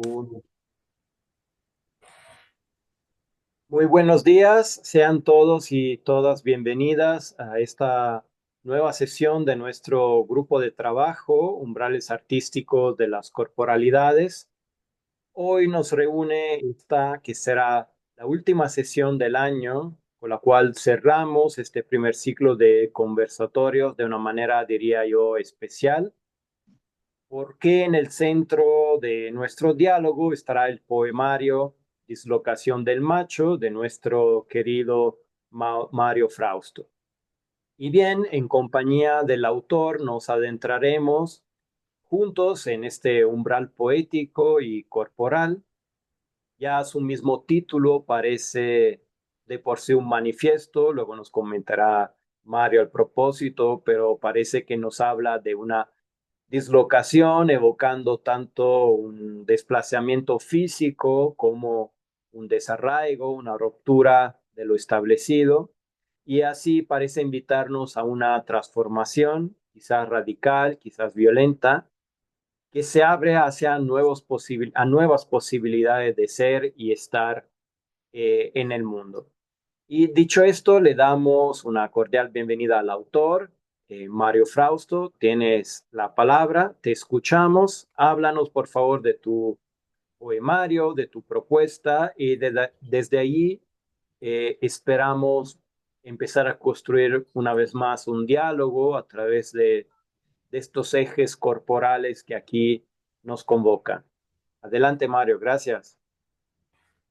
Un- Muy buenos días, sean todos y todas bienvenidas a esta nueva sesión de nuestro grupo de trabajo, Umbrales Artísticos de las Corporalidades. Hoy nos reúne esta que será la última sesión del año, con la cual cerramos este primer ciclo de conversatorios de una manera, diría yo, especial, porque en el centro de nuestro diálogo estará el poemario Dislocación del Macho de nuestro querido Mario Frausto. Y bien, en compañía del autor nos adentraremos juntos en este umbral poético y corporal. Ya su mismo título parece de por sí un manifiesto, luego nos comentará Mario al propósito, pero parece que nos habla de una dislocación, evocando tanto un desplazamiento físico como un desarraigo, una ruptura de lo establecido, y así parece invitarnos a una transformación, quizás radical, quizás violenta, que se abre hacia a nuevas posibilidades de ser y estar en el mundo. Y dicho esto, le damos una cordial bienvenida al autor, Mario Frausto. Tienes la palabra, te escuchamos. Háblanos, por favor, de tu poemario, de tu propuesta y desde ahí esperamos empezar a construir una vez más un diálogo a través de estos ejes corporales que aquí nos convocan. Adelante, Mario, gracias.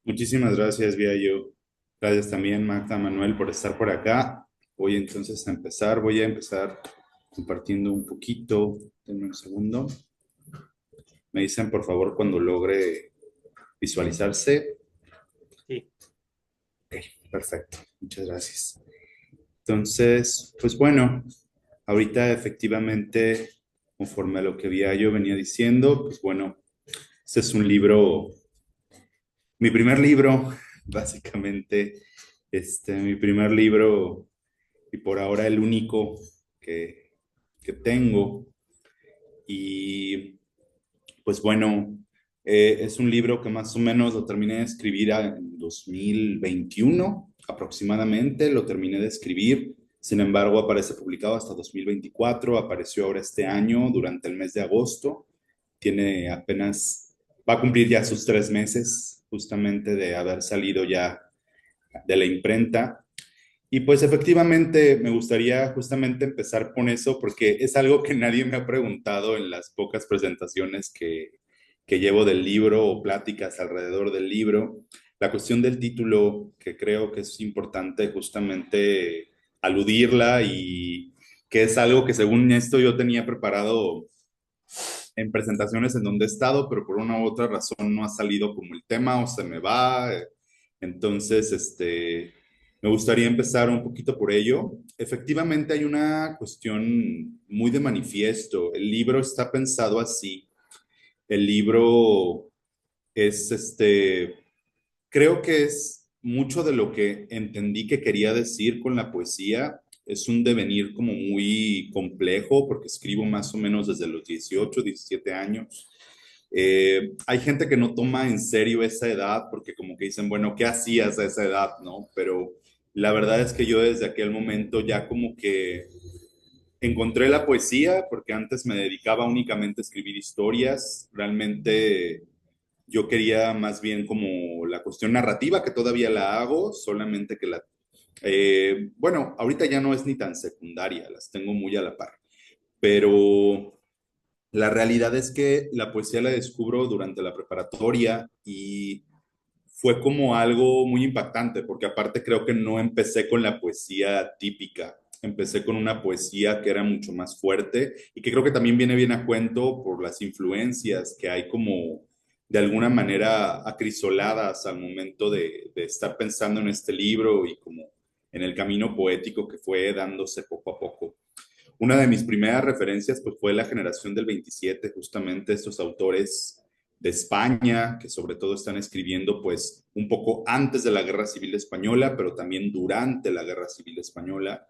Muchísimas gracias, Viayo. Gracias también, Magda Manuel, por estar por acá. Voy a empezar compartiendo un poquito. Denme un segundo. Me dicen, por favor, cuando logre visualizarse. Sí. Ok, perfecto. Muchas gracias. Entonces, pues bueno, ahorita efectivamente, conforme a lo que Viayo venía diciendo, pues bueno, este es un libro, mi primer libro, básicamente, mi primer libro y por ahora el único que, que tengo. Y pues bueno, es un libro que más o menos lo terminé de escribir en 2021 aproximadamente, lo terminé de escribir. Sin embargo, aparece publicado hasta 2024, apareció ahora este año durante el mes de agosto. Tiene apenas, va a cumplir ya sus 3 meses justamente de haber salido ya de la imprenta. Y pues efectivamente me gustaría justamente empezar con eso porque es algo que nadie me ha preguntado en las pocas presentaciones que llevo del libro o pláticas alrededor del libro. La cuestión del título, que creo que es importante justamente aludirla y que es algo que según esto yo tenía preparado en presentaciones en donde he estado, pero por una u otra razón no ha salido como el tema o se me va. Entonces, me gustaría empezar un poquito por ello. Efectivamente, hay una cuestión muy de manifiesto. El libro está pensado así. El libro es, creo que es mucho de lo que entendí que quería decir con la poesía. Es un devenir como muy complejo porque escribo más o menos desde los 18, 17 años. Hay gente que no toma en serio esa edad porque como que dicen, bueno, ¿qué hacías a esa edad? ¿No? Pero la verdad es que yo desde aquel momento ya como que encontré la poesía porque antes me dedicaba únicamente a escribir historias. Realmente yo quería más bien como la cuestión narrativa, que todavía la hago, solamente que bueno, ahorita ya no es ni tan secundaria, las tengo muy a la par, pero la realidad es que la poesía la descubro durante la preparatoria y fue como algo muy impactante, porque aparte creo que no empecé con la poesía típica, empecé con una poesía que era mucho más fuerte y que creo que también viene bien a cuento por las influencias que hay como de alguna manera acrisoladas al momento de estar pensando en este libro y como en el camino poético que fue dándose poco a poco. Una de mis primeras referencias pues, fue la generación del 27, justamente estos autores de España, que sobre todo están escribiendo pues un poco antes de la Guerra Civil Española, pero también durante la Guerra Civil Española.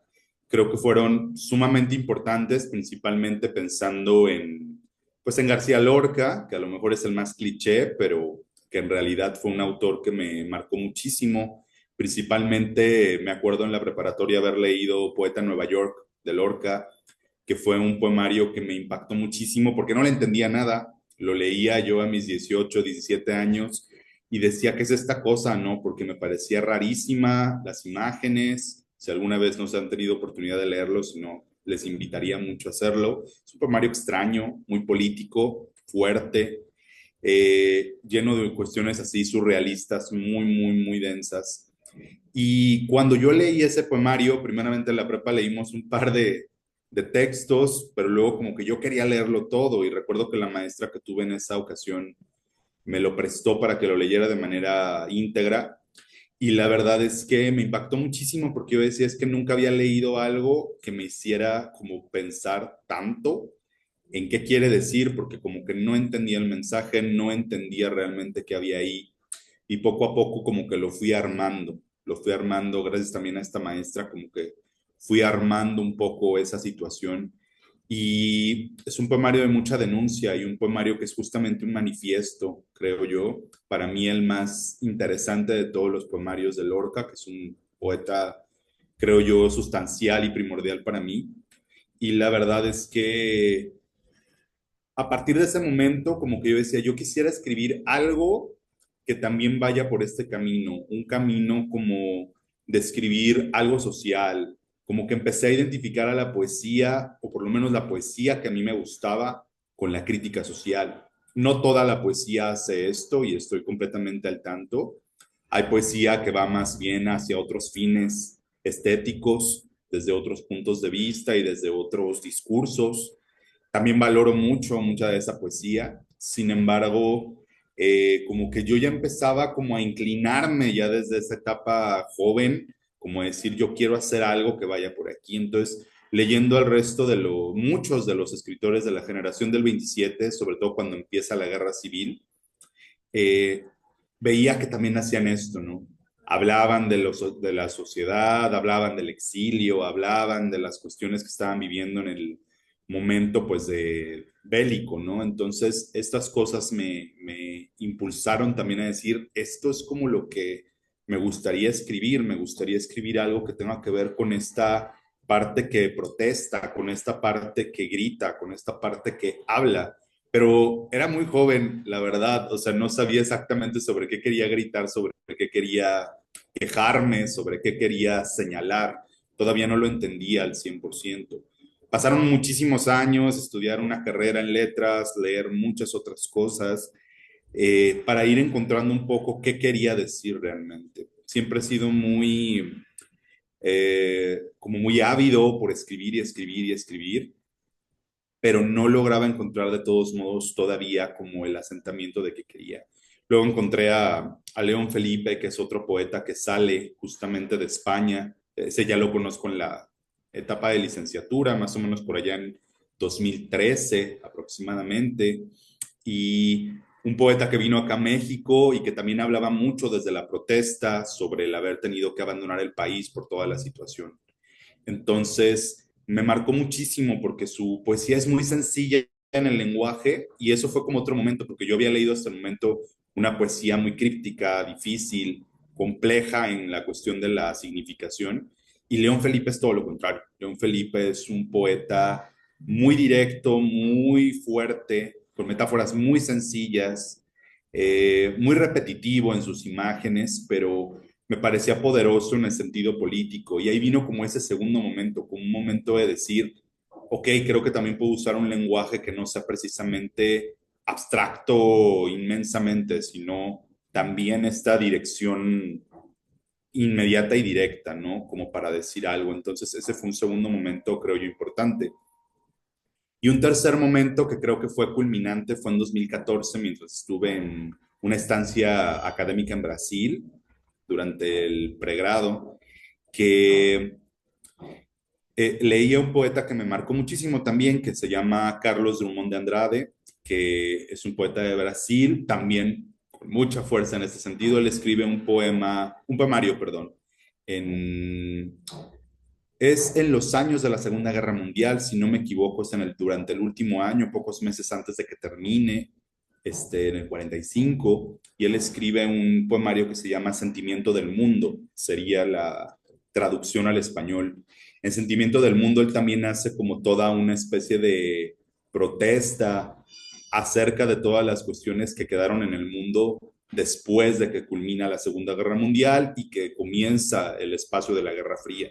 Creo que fueron sumamente importantes, principalmente pensando en pues en García Lorca, que a lo mejor es el más cliché, pero que en realidad fue un autor que me marcó muchísimo. Principalmente me acuerdo en la preparatoria haber leído Poeta en Nueva York de Lorca, que fue un poemario que me impactó muchísimo porque no le entendía nada. Lo leía yo a mis 18, 17 años y decía, ¿qué es esta cosa? ¿No? Porque me parecía rarísima las imágenes. Si alguna vez no se han tenido oportunidad de leerlo, si no, les invitaría mucho a hacerlo. Es un poemario extraño, muy político, fuerte, lleno de cuestiones así surrealistas, muy, muy, muy densas. Y cuando yo leí ese poemario, primeramente en la prepa leímos un par de textos, pero luego como que yo quería leerlo todo y recuerdo que la maestra que tuve en esa ocasión me lo prestó para que lo leyera de manera íntegra y la verdad es que me impactó muchísimo porque yo decía es que nunca había leído algo que me hiciera como pensar tanto en qué quiere decir, porque como que no entendía el mensaje, no entendía realmente qué había ahí y poco a poco como que lo fui armando gracias también a esta maestra, como que fui armando un poco esa situación. Y es un poemario de mucha denuncia y un poemario que es justamente un manifiesto, creo yo, para mí el más interesante de todos los poemarios de Lorca, que es un poeta, creo yo, sustancial y primordial para mí. Y la verdad es que a partir de ese momento, como que yo decía, yo quisiera escribir algo que también vaya por este camino, un camino como de escribir algo social, como que empecé a identificar a la poesía, o por lo menos la poesía que a mí me gustaba, con la crítica social. No toda la poesía hace esto y estoy completamente al tanto. Hay poesía que va más bien hacia otros fines estéticos, desde otros puntos de vista y desde otros discursos. También valoro mucho mucha de esa poesía. Sin embargo, como que yo ya empezaba como a inclinarme ya desde esa etapa joven, como a decir, yo quiero hacer algo que vaya por aquí. Entonces, leyendo al resto de muchos de los escritores de la generación del 27, sobre todo cuando empieza la guerra civil, eh, veía que también hacían esto, ¿no? Hablaban de la sociedad, hablaban del exilio, hablaban de las cuestiones que estaban viviendo en el momento, pues, de bélico, ¿no? Entonces, estas cosas me impulsaron también a decir, esto es como lo que me gustaría escribir algo que tenga que ver con esta parte que protesta, con esta parte que grita, con esta parte que habla, pero era muy joven, la verdad, o sea, no sabía exactamente sobre qué quería gritar, sobre qué quería quejarme, sobre qué quería señalar, todavía no lo entendía al 100%. Pasaron muchísimos años, estudiar una carrera en letras, leer muchas otras cosas, para ir encontrando un poco qué quería decir realmente. Siempre he sido muy, como muy ávido por escribir y escribir y escribir, pero no lograba encontrar de todos modos todavía como el asentamiento de que quería. Luego encontré a León Felipe, que es otro poeta que sale justamente de España. Ese ya lo conozco en la etapa de licenciatura, más o menos por allá en 2013 aproximadamente. Y un poeta que vino acá a México y que también hablaba mucho desde la protesta sobre el haber tenido que abandonar el país por toda la situación. Entonces, me marcó muchísimo porque su poesía es muy sencilla en el lenguaje y eso fue como otro momento, porque yo había leído hasta el momento una poesía muy críptica, difícil, compleja en la cuestión de la significación. Y León Felipe es todo lo contrario. León Felipe es un poeta muy directo, muy fuerte, con metáforas muy sencillas, muy repetitivo en sus imágenes, pero me parecía poderoso en el sentido político. Y ahí vino como ese segundo momento, como un momento de decir, ok, creo que también puedo usar un lenguaje que no sea precisamente abstracto inmensamente, sino también esta dirección inmediata y directa, ¿no? Como para decir algo. Entonces ese fue un segundo momento, creo yo, importante. Y un tercer momento que creo que fue culminante fue en 2014, mientras estuve en una estancia académica en Brasil durante el pregrado, que leía un poeta que me marcó muchísimo también, que se llama Carlos Drummond de Andrade, que es un poeta de Brasil, también con mucha fuerza en este sentido. Él escribe un poema, un poemario, perdón, en Es en los años de la Segunda Guerra Mundial, si no me equivoco, es durante el último año, pocos meses antes de que termine, en el 45, y él escribe un poemario que se llama Sentimiento del Mundo, sería la traducción al español. En Sentimiento del Mundo él también hace como toda una especie de protesta acerca de todas las cuestiones que quedaron en el mundo después de que culmina la Segunda Guerra Mundial y que comienza el espacio de la Guerra Fría.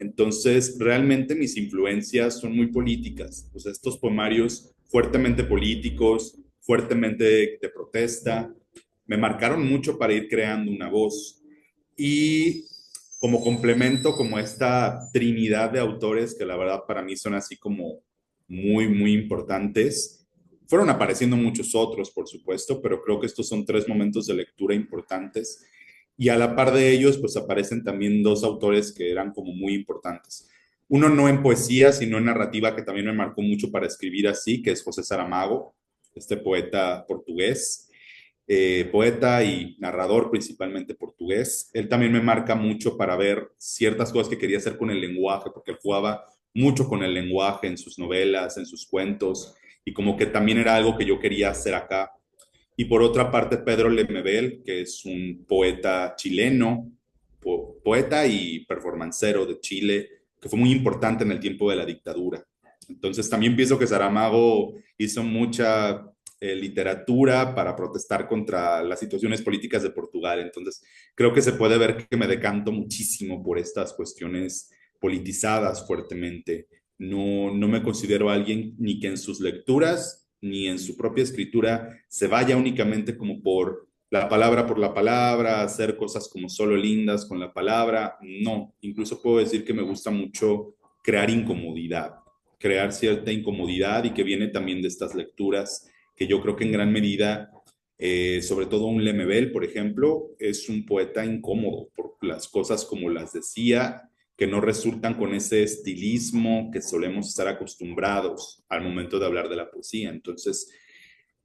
Entonces, realmente mis influencias son muy políticas. O sea, estos poemarios fuertemente políticos, fuertemente de protesta, me marcaron mucho para ir creando una voz. Y como complemento, como esta trinidad de autores que la verdad para mí son así como muy, muy importantes. Fueron apareciendo muchos otros, por supuesto, pero creo que estos son tres momentos de lectura importantes y a la par de ellos, pues aparecen también dos autores que eran como muy importantes. Uno no en poesía, sino en narrativa, que también me marcó mucho para escribir así, que es José Saramago, este poeta portugués, poeta y narrador principalmente portugués. Él también me marca mucho para ver ciertas cosas que quería hacer con el lenguaje, porque él jugaba mucho con el lenguaje en sus novelas, en sus cuentos, y como que también era algo que yo quería hacer acá. Y por otra parte, Pedro Lemebel, que es un poeta chileno, poeta y performancero de Chile, que fue muy importante en el tiempo de la dictadura. Entonces también pienso que Saramago hizo mucha literatura para protestar contra las situaciones políticas de Portugal. Entonces creo que se puede ver que me decanto muchísimo por estas cuestiones politizadas fuertemente. No me considero alguien ni que en sus lecturas ni en su propia escritura se vaya únicamente como por la palabra, hacer cosas como solo lindas con la palabra. No, incluso puedo decir que me gusta mucho crear incomodidad, crear cierta incomodidad y que viene también de estas lecturas que yo creo que en gran medida, sobre todo un Lemebel, por ejemplo, es un poeta incómodo por las cosas como las decía, que no resultan con ese estilismo que solemos estar acostumbrados al momento de hablar de la poesía. Entonces,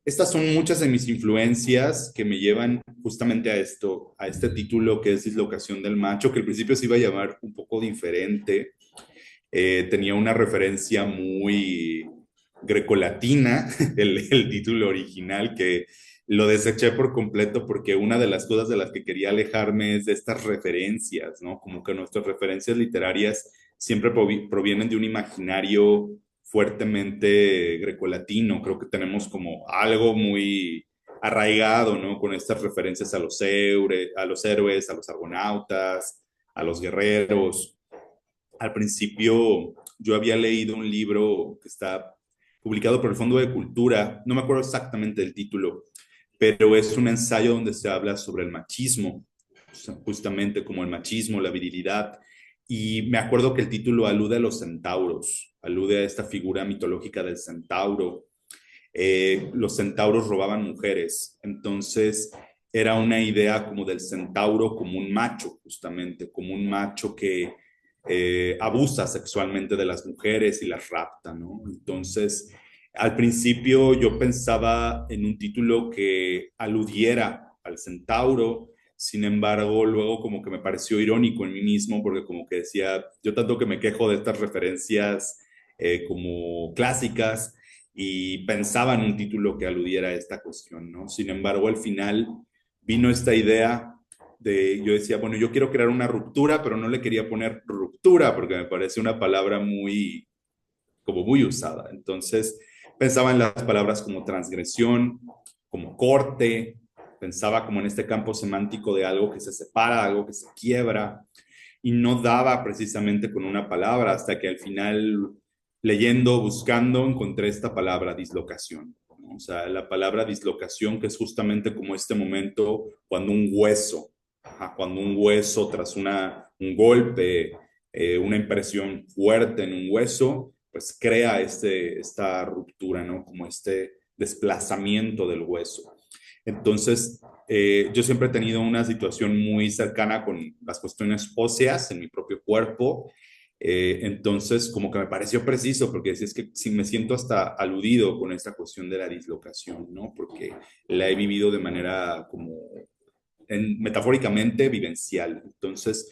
estas son muchas de mis influencias que me llevan justamente a esto, a este título que es Dislocación del Macho, que al principio se iba a llamar un poco diferente. Tenía una referencia muy grecolatina, el título original, que lo deseché por completo porque una de las cosas de las que quería alejarme es de estas referencias, ¿no? Como que nuestras referencias literarias siempre provienen de un imaginario fuertemente grecolatino. Creo que tenemos como algo muy arraigado, ¿no? Con estas referencias a los héroes, a los argonautas, a los guerreros. Al principio yo había leído un libro que está publicado por el Fondo de Cultura, no me acuerdo exactamente del título, pero es un ensayo donde se habla sobre el machismo, justamente como el machismo, la virilidad, y me acuerdo que el título alude a los centauros, alude a esta figura mitológica del centauro. Los centauros robaban mujeres, entonces era una idea como del centauro como un macho, justamente, como un macho que abusa sexualmente de las mujeres y las rapta, ¿no? Entonces, al principio yo pensaba en un título que aludiera al centauro, sin embargo, luego como que me pareció irónico en mí mismo, porque como que decía, yo tanto que me quejo de estas referencias como clásicas, y pensaba en un título que aludiera a esta cuestión, ¿no? Sin embargo, al final vino esta idea yo decía, bueno, yo quiero crear una ruptura, pero no le quería poner ruptura porque me parece una palabra como muy usada. Entonces, pensaba en las palabras como transgresión, como corte, pensaba como en este campo semántico de algo que se separa, algo que se quiebra, y no daba precisamente con una palabra hasta que al final, leyendo, buscando, encontré esta palabra dislocación, ¿no? O sea, la palabra dislocación, que es justamente como este momento cuando un hueso, cuando un hueso tras un golpe, una impresión fuerte en un hueso, pues crea esta ruptura, ¿no? Como este desplazamiento del hueso. Entonces, yo siempre he tenido una situación muy cercana con las cuestiones óseas en mi propio cuerpo. Entonces, como que me pareció preciso, porque es que si me siento hasta aludido con esta cuestión de la dislocación, ¿no? Porque la he vivido de manera como metafóricamente vivencial. Entonces,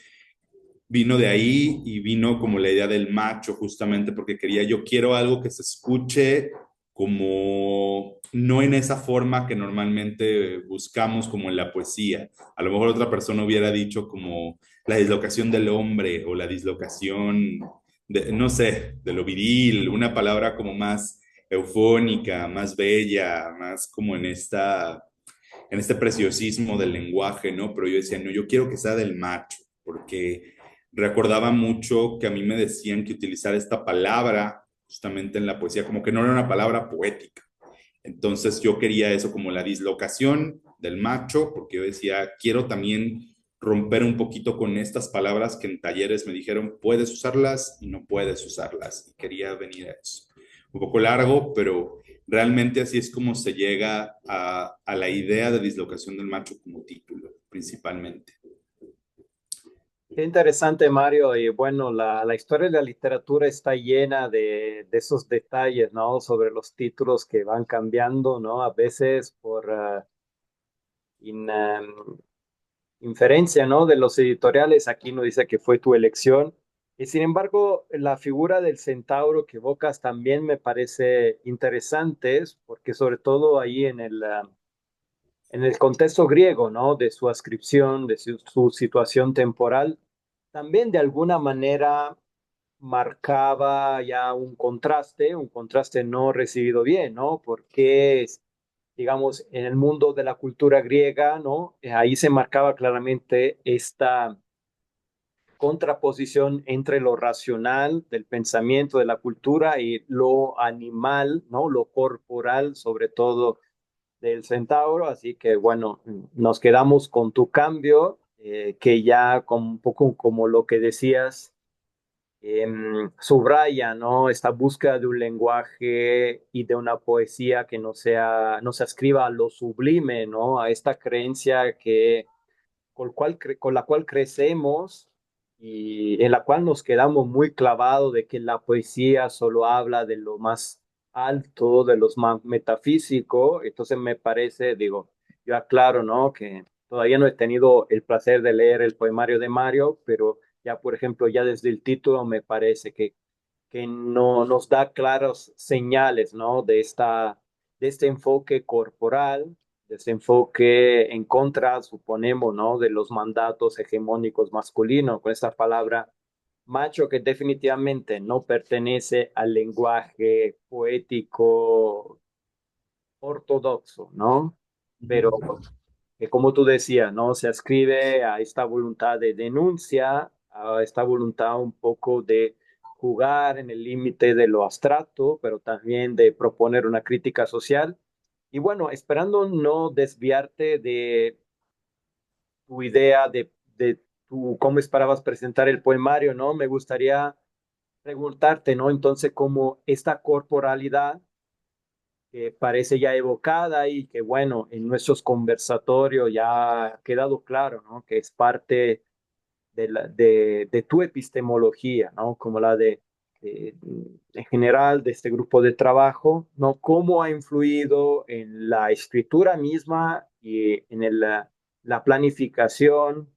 vino de ahí y vino como la idea del macho, justamente porque yo quiero algo que se escuche como no en esa forma que normalmente buscamos como en la poesía. A lo mejor otra persona hubiera dicho como la dislocación del hombre o la dislocación de, no sé, de lo viril, una palabra como más eufónica, más bella, más como en este preciosismo del lenguaje, ¿no? Pero yo decía, no, yo quiero que sea del macho, porque recordaba mucho que a mí me decían que utilizar esta palabra justamente en la poesía, como que no era una palabra poética. Entonces yo quería eso como la dislocación del macho, porque yo decía, quiero también romper un poquito con estas palabras que en talleres me dijeron, puedes usarlas y no puedes usarlas. Y quería venir a eso. Un poco largo, pero realmente así es como se llega a la idea de dislocación del macho como título, principalmente. Qué interesante, Mario. Y bueno, la historia de la literatura está llena de esos detalles, ¿no? Sobre los títulos que van cambiando, ¿no? A veces por in- em, inferencia, ¿no? De los editoriales. Aquí no dice que fue tu elección. Y sin embargo, la figura del centauro que evocas también me parece interesante, porque sobre todo ahí en el contexto griego, ¿no? De su ascripción, de su situación temporal, también de alguna manera marcaba ya un contraste no recibido bien, ¿no? Porque, digamos, en el mundo de la cultura griega, ¿no? Ahí se marcaba claramente esta contraposición entre lo racional del pensamiento, de la cultura y lo animal, ¿no? Lo corporal, sobre todo del centauro. Así que bueno, nos quedamos con tu cambio, que ya con un poco como lo que decías, subraya, ¿no? Esta búsqueda de un lenguaje y de una poesía que no se ascriba a lo sublime, ¿no? A esta creencia que con la cual crecemos y en la cual nos quedamos muy clavados de que la poesía solo habla de lo más alto, de lo más metafísico. Entonces me parece, digo, yo aclaro, ¿no? Que todavía no he tenido el placer de leer el poemario de Mario, pero ya, por ejemplo, ya desde el título me parece que no, nos da claras señales, ¿no? De este enfoque corporal, de este enfoque en contra, suponemos, ¿no? De los mandatos hegemónicos masculinos, con esta palabra macho que definitivamente no pertenece al lenguaje poético ortodoxo, ¿no? Pero que como tú decías, ¿no? Se ascribe a esta voluntad de denuncia, a esta voluntad un poco de jugar en el límite de lo abstracto, pero también de proponer una crítica social. Y bueno, esperando no desviarte de tu idea de cómo esperabas presentar el poemario, ¿no? Me gustaría preguntarte, ¿no? Entonces, cómo esta corporalidad que parece ya evocada y que, bueno, en nuestros conversatorios ya ha quedado claro, ¿no? Que es parte de tu epistemología, ¿no? Como la en general, de este grupo de trabajo, ¿no? ¿Cómo ha influido en la escritura misma y en la planificación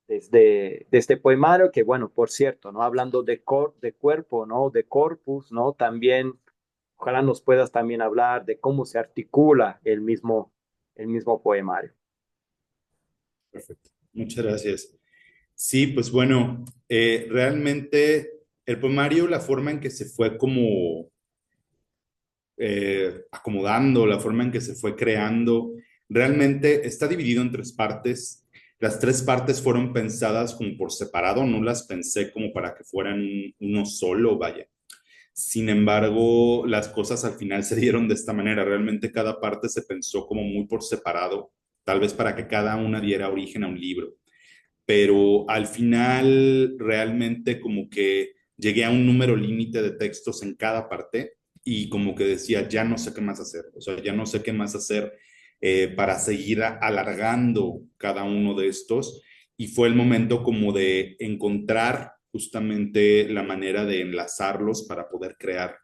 de este poemario? Que, bueno, por cierto, ¿no? Hablando de cuerpo, ¿no? De corpus, ¿no? También ojalá nos puedas también hablar de cómo se articula el mismo poemario. Perfecto. Muchas gracias. Sí, pues bueno, realmente el poemario, la forma en que se fue como acomodando, la forma en que se fue creando, realmente está dividido en tres partes. Las tres partes fueron pensadas como por separado, no las pensé como para que fueran uno solo, vaya. Sin embargo, las cosas al final se dieron de esta manera. Realmente cada parte se pensó como muy por separado, tal vez para que cada una diera origen a un libro. Pero al final realmente como que llegué a un número límite de textos en cada parte y como que decía, ya no sé qué más hacer, o sea, ya no sé qué más hacer para seguir alargando cada uno de estos y fue el momento como de encontrar justamente la manera de enlazarlos para poder crear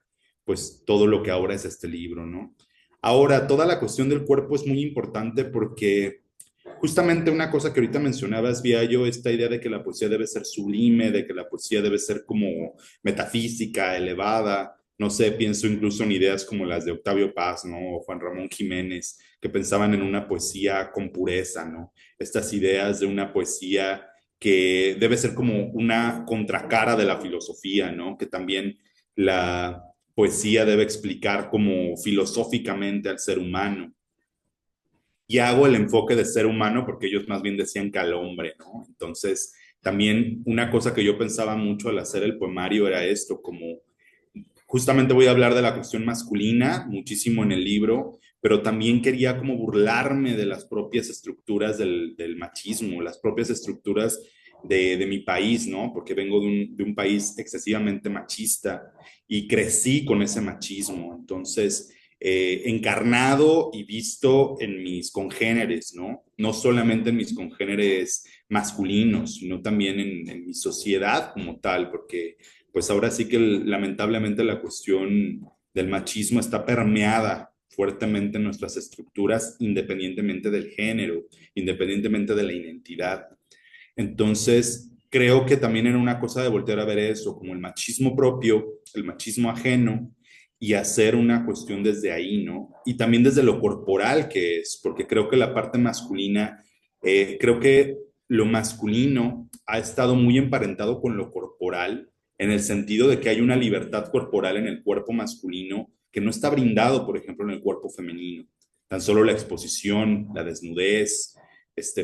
pues todo lo que ahora es este libro, ¿no? Ahora, toda la cuestión del cuerpo es muy importante porque justamente una cosa que ahorita mencionabas, vía yo, esta idea de que la poesía debe ser sublime, de que la poesía debe ser como metafísica, elevada. No sé, pienso incluso en ideas como las de Octavio Paz, ¿no? O Juan Ramón Jiménez, que pensaban en una poesía con pureza, ¿no? Estas ideas de una poesía que debe ser como una contracara de la filosofía, ¿no? Que también la poesía debe explicar como filosóficamente al ser humano y hago el enfoque de ser humano porque ellos más bien decían que al hombre, ¿no? Entonces, también una cosa que yo pensaba mucho al hacer el poemario era esto, como justamente voy a hablar de la cuestión masculina muchísimo en el libro, pero también quería como burlarme de las propias estructuras del machismo, las propias estructuras de mi país, ¿no? Porque vengo de un país excesivamente machista y crecí con ese machismo. Entonces, encarnado y visto en mis congéneres, ¿no? No solamente en mis congéneres masculinos, sino también en mi sociedad como tal, porque pues ahora sí que lamentablemente la cuestión del machismo está permeada fuertemente en nuestras estructuras, independientemente del género, independientemente de la identidad. Entonces, creo que también era una cosa de voltear a ver eso, como el machismo propio, el machismo ajeno, y hacer una cuestión desde ahí, ¿no? Y también desde lo corporal que es, porque creo que la parte masculina, creo que lo masculino ha estado muy emparentado con lo corporal, en el sentido de que hay una libertad corporal en el cuerpo masculino que no está brindado, por ejemplo, en el cuerpo femenino. Tan solo la exposición, la desnudez,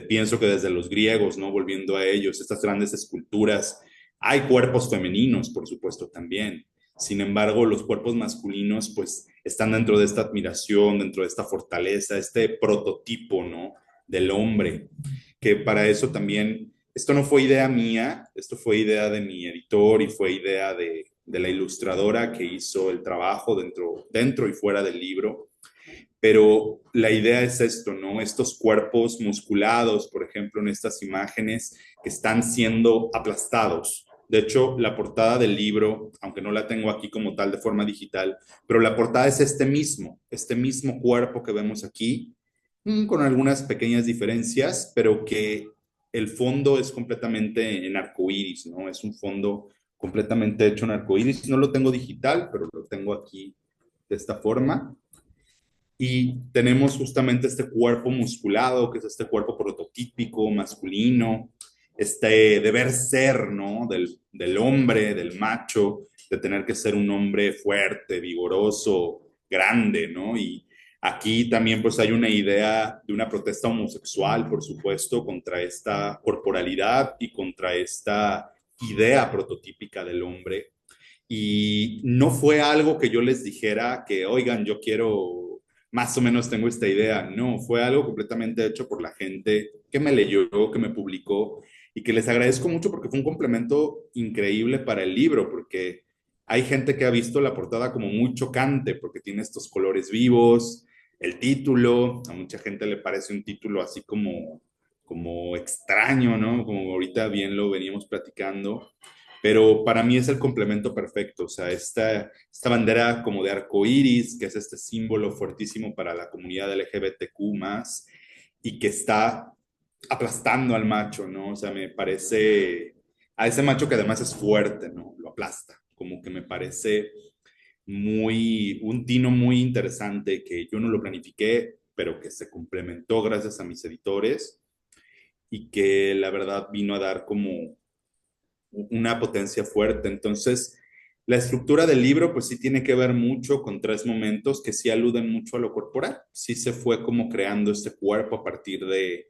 pienso que desde los griegos, ¿no? Volviendo a ellos, estas grandes esculturas, hay cuerpos femeninos, por supuesto, también. Sin embargo, los cuerpos masculinos, pues, están dentro de esta admiración, dentro de esta fortaleza, este prototipo, ¿no? Del hombre, que para eso también, esto no fue idea mía, esto fue idea de mi editor y fue idea de la ilustradora que hizo el trabajo dentro y fuera del libro, pero la idea es esto, ¿no? Estos cuerpos musculados, por ejemplo, en estas imágenes que están siendo aplastados. De hecho, la portada del libro, aunque no la tengo aquí como tal de forma digital, pero la portada es este mismo cuerpo que vemos aquí, con algunas pequeñas diferencias, pero que el fondo es completamente en arcoíris, ¿no? Es un fondo completamente hecho en arcoíris. No lo tengo digital, pero lo tengo aquí de esta forma. Y tenemos justamente este cuerpo musculado, que es este cuerpo prototípico, masculino, este deber ser, ¿no? Del hombre, del macho, de tener que ser un hombre fuerte, vigoroso, grande, ¿no? Y aquí también pues hay una idea de una protesta homosexual, por supuesto, contra esta corporalidad y contra esta idea prototípica del hombre. Y no fue algo que yo les dijera que, oigan, yo quiero, más o menos tengo esta idea. No, fue algo completamente hecho por la gente que me leyó, que me publicó y que les agradezco mucho porque fue un complemento increíble para el libro, porque hay gente que ha visto la portada como muy chocante porque tiene estos colores vivos, el título, a mucha gente le parece un título así como extraño, ¿no? Como ahorita bien lo veníamos platicando, pero para mí es el complemento perfecto, o sea, esta bandera como de arco iris, que es este símbolo fuertísimo para la comunidad LGBTQ más, y que está aplastando al macho, ¿no? O sea, me parece, a ese macho que además es fuerte, ¿no? Lo aplasta, como que me parece un tino muy interesante que yo no lo planifiqué, pero que se complementó gracias a mis editores y que la verdad vino a dar como una potencia fuerte. Entonces, la estructura del libro, pues sí tiene que ver mucho con tres momentos que sí aluden mucho a lo corporal. Sí se fue como creando este cuerpo a partir de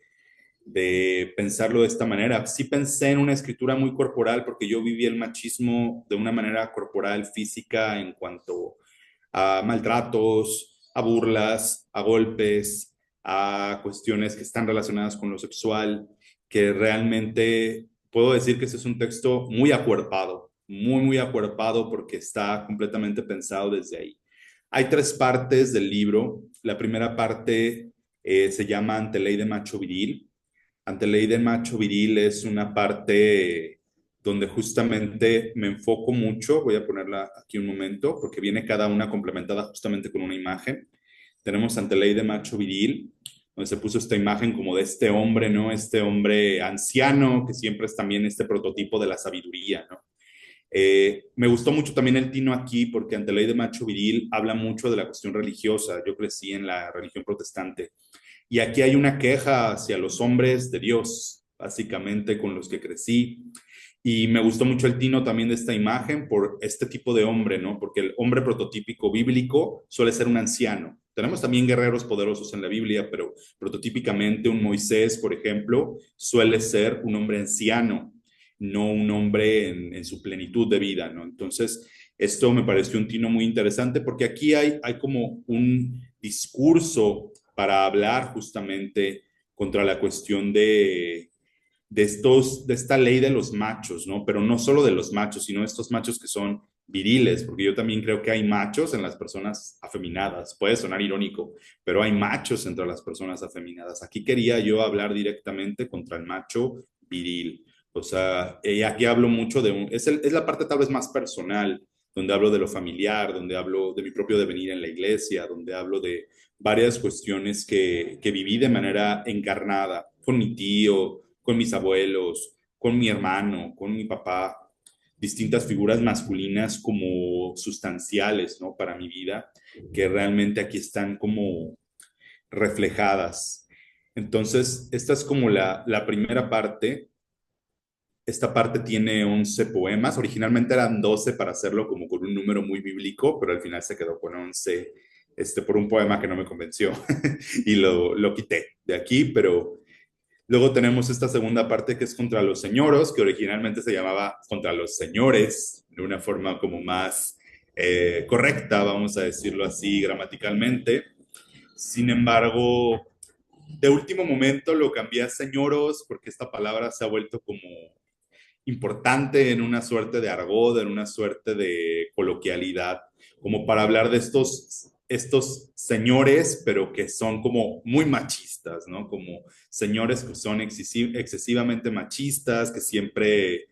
pensarlo de esta manera. Sí pensé en una escritura muy corporal porque yo viví el machismo de una manera corporal, física, en cuanto a maltratos, a burlas, a golpes, a cuestiones que están relacionadas con lo sexual, que realmente puedo decir que ese es un texto muy acuerpado, muy acuerpado porque está completamente pensado desde ahí. Hay tres partes del libro. La primera parte se llama Ante ley de macho viril. Ante ley de macho viril es una parte donde justamente me enfoco mucho, voy a ponerla aquí un momento, porque viene cada una complementada justamente con una imagen. Tenemos ante ley de macho viril, donde se puso esta imagen como de este hombre, ¿no? Este hombre anciano, que siempre es también este prototipo de la sabiduría, ¿no? Me gustó mucho también el Tino aquí porque ante ley de macho viril habla mucho de la cuestión religiosa. Yo crecí en la religión protestante y aquí hay una queja hacia los hombres de Dios, básicamente con los que crecí. Y me gustó mucho el tino también de esta imagen por este tipo de hombre, ¿no? Porque el hombre prototípico bíblico suele ser un anciano. Tenemos también guerreros poderosos en la Biblia, pero prototípicamente un Moisés, por ejemplo, suele ser un hombre anciano, no un hombre en su plenitud de vida, ¿no? Entonces, esto me pareció un tino muy interesante porque aquí hay como un discurso para hablar justamente contra la cuestión de esta ley de los machos, ¿no? Pero no solo de los machos, sino de estos machos que son viriles, porque yo también creo que hay machos en las personas afeminadas. Puede sonar irónico, pero hay machos entre las personas afeminadas. Aquí quería yo hablar directamente contra el macho viril. O sea, aquí hablo mucho es la parte tal vez más personal, donde hablo de lo familiar, donde hablo de mi propio devenir en la iglesia, donde hablo de varias cuestiones que viví de manera encarnada con mi tío, con mis abuelos, con mi hermano, con mi papá, distintas figuras masculinas como sustanciales, ¿no? Para mi vida, que realmente aquí están como reflejadas. Entonces, esta es como la primera parte. Esta parte tiene 11 poemas. Originalmente eran 12 para hacerlo como con un número muy bíblico, pero al final se quedó con 11 por un poema que no me convenció y lo quité de aquí, pero luego tenemos esta segunda parte que es contra los señoros, que originalmente se llamaba contra los señores, de una forma como más correcta, vamos a decirlo así gramaticalmente. Sin embargo, de último momento lo cambié a señoros porque esta palabra se ha vuelto como importante en una suerte de argot, en una suerte de coloquialidad, como para hablar de estos señores, pero que son como muy machistas, ¿no? Como señores que son excesivamente machistas, que siempre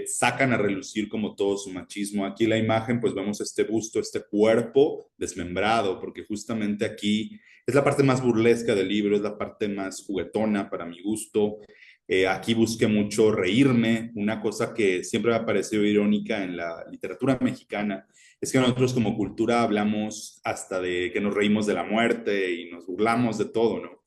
sacan a relucir como todo su machismo. Aquí la imagen, pues vemos este busto, este cuerpo desmembrado, porque justamente aquí es la parte más burlesca del libro, es la parte más juguetona para mi gusto. Aquí busqué mucho reírme, una cosa que siempre me ha parecido irónica en la literatura mexicana, es que nosotros como cultura hablamos hasta de que nos reímos de la muerte y nos burlamos de todo, ¿no?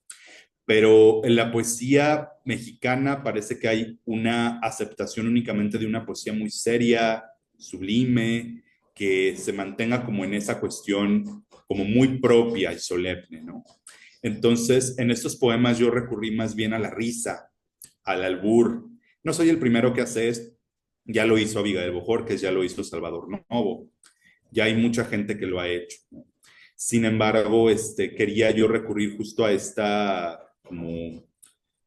Pero en la poesía mexicana parece que hay una aceptación únicamente de una poesía muy seria, sublime, que se mantenga como en esa cuestión como muy propia y solemne, ¿no? Entonces, en estos poemas yo recurrí más bien a la risa, al albur. No soy el primero que hace esto, ya lo hizo Abigail Bojorquez, ya lo hizo Salvador Novo, ya hay mucha gente que lo ha hecho, ¿no? Sin embargo, quería yo recurrir justo a esta como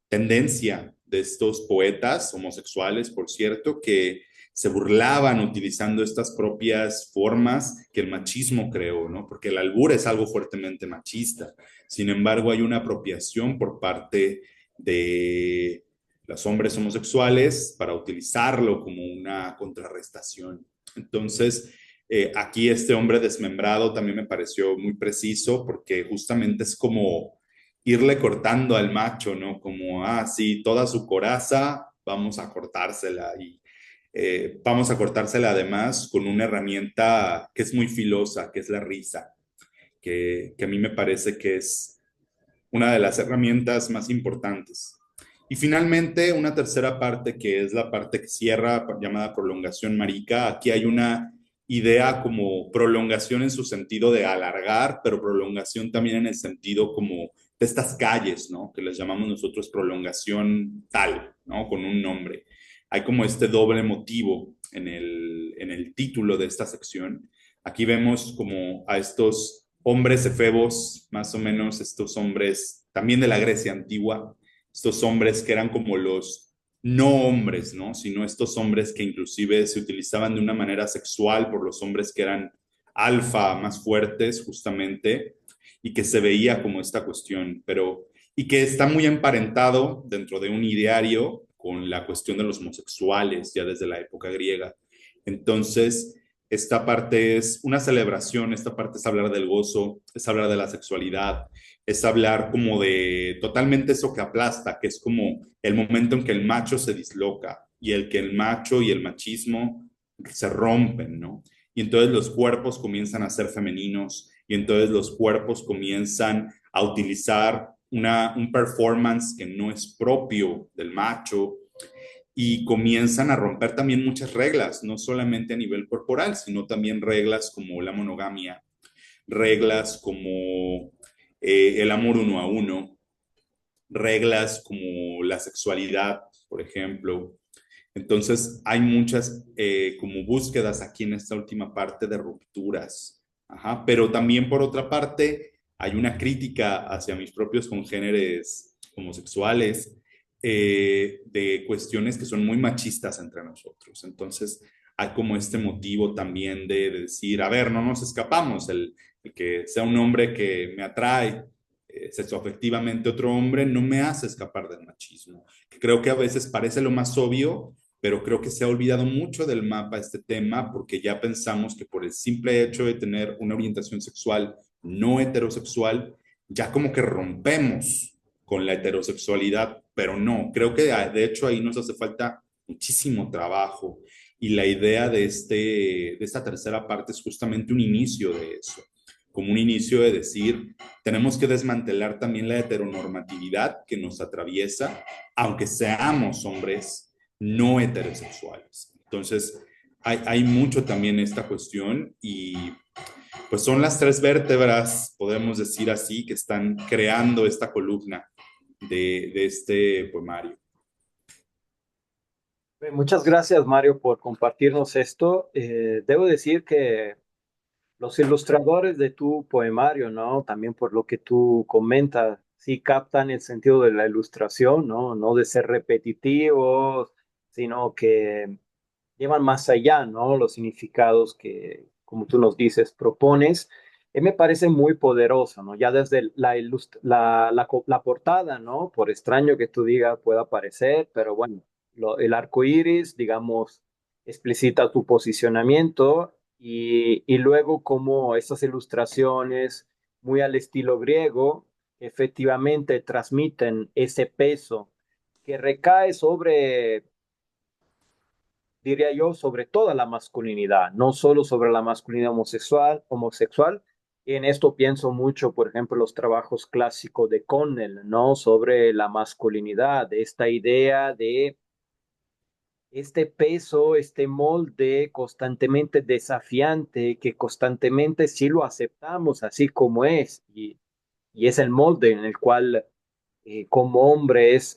tendencia de estos poetas homosexuales, por cierto, que se burlaban utilizando estas propias formas que el machismo creó, ¿no? Porque el albur es algo fuertemente machista. Sin embargo, hay una apropiación por parte de los hombres homosexuales para utilizarlo como una contrarrestación. Entonces, aquí este hombre desmembrado también me pareció muy preciso porque justamente es como irle cortando al macho, ¿no? Como, ah, sí, toda su coraza, vamos a cortársela y vamos a cortársela además con una herramienta que es muy filosa, que es la risa, que a mí me parece que es una de las herramientas más importantes. Y finalmente, una tercera parte, que es la parte que cierra, llamada prolongación marica. Aquí hay una idea como prolongación en su sentido de alargar, pero prolongación también en el sentido como de estas calles, ¿no? Que les llamamos nosotros prolongación tal, ¿no? Con un nombre. Hay como este doble motivo en el título de esta sección. Aquí vemos como a estos hombres efebos, más o menos estos hombres también de la Grecia antigua, estos hombres que eran como los no hombres, ¿no? Sino estos hombres que inclusive se utilizaban de una manera sexual por los hombres que eran alfa, más fuertes, justamente, y que se veía como esta cuestión, pero, y que está muy emparentado dentro de un ideario con la cuestión de los homosexuales, ya desde la época griega. Entonces, esta parte es una celebración, esta parte es hablar del gozo, es hablar de la sexualidad, es hablar como de totalmente eso que aplasta, que es como el momento en que el macho se disloca y el que el macho y el machismo se rompen, ¿no? Y entonces los cuerpos comienzan a ser femeninos y entonces los cuerpos comienzan a utilizar un performance que no es propio del macho y comienzan a romper también muchas reglas, no solamente a nivel corporal, sino también reglas como la monogamia, reglas como el amor uno a uno, reglas como la sexualidad, por ejemplo. Entonces, hay muchas como búsquedas aquí en esta última parte de rupturas. Ajá. Pero también por otra parte, hay una crítica hacia mis propios congéneres homosexuales de cuestiones que son muy machistas entre nosotros. Entonces, hay como este motivo también de decir, a ver, no nos escapamos, el que sea un hombre que me atrae sexoafectivamente otro hombre no me hace escapar del machismo. Creo que a veces parece lo más obvio, pero creo que se ha olvidado mucho del mapa este tema porque ya pensamos que por el simple hecho de tener una orientación sexual no heterosexual, ya como que rompemos con la heterosexualidad, pero no, creo que de hecho ahí nos hace falta muchísimo trabajo y la idea de esta tercera parte es justamente un inicio de eso, como un inicio de decir, tenemos que desmantelar también la heteronormatividad que nos atraviesa, aunque seamos hombres no heterosexuales. Entonces, hay mucho también esta cuestión y pues son las tres vértebras, podemos decir así, que están creando esta columna de este poemario. Muchas gracias, Mario, por compartirnos esto. Debo decir que los ilustradores de tu poemario, ¿no? También por lo que tú comentas, sí captan el sentido de la ilustración, ¿no? No de ser repetitivos, sino que llevan más allá, ¿no? Los significados que, como tú nos dices, propones. Me parece muy poderoso, ¿no? Ya desde la portada, ¿no? Por extraño que tú digas, pueda parecer, pero bueno, el arco iris, digamos, explicita tu posicionamiento y luego como estas ilustraciones muy al estilo griego, efectivamente transmiten ese peso que recae sobre, diría yo, sobre toda la masculinidad, no solo sobre la masculinidad homosexual. Y en esto pienso mucho, por ejemplo, los trabajos clásicos de Connell, ¿no? Sobre la masculinidad, esta idea de este peso, este molde constantemente desafiante, que constantemente sí lo aceptamos así como es, y es el molde en el cual como hombres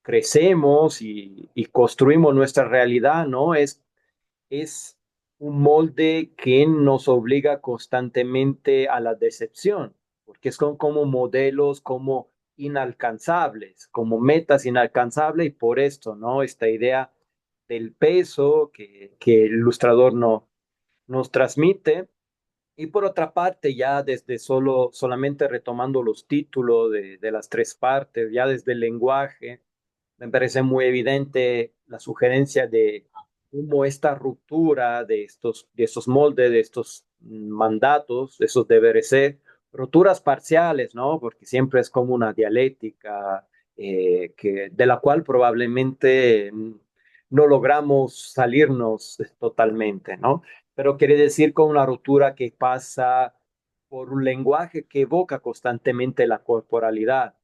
crecemos y construimos nuestra realidad, ¿no? Es un molde que nos obliga constantemente a la decepción, porque son como modelos, como inalcanzables, como metas inalcanzables, y por esto, ¿no? Esta idea del peso que el ilustrador no, nos transmite. Y por otra parte, ya desde solamente retomando los títulos de las tres partes, ya desde el lenguaje, me parece muy evidente la sugerencia de cómo esta ruptura de estos moldes, de estos mandatos, de esos deberes ser, rupturas parciales, ¿no? Porque siempre es como una dialéctica de la cual probablemente no logramos salirnos totalmente, ¿no? Pero quiere decir con una ruptura que pasa por un lenguaje que evoca constantemente la corporalidad.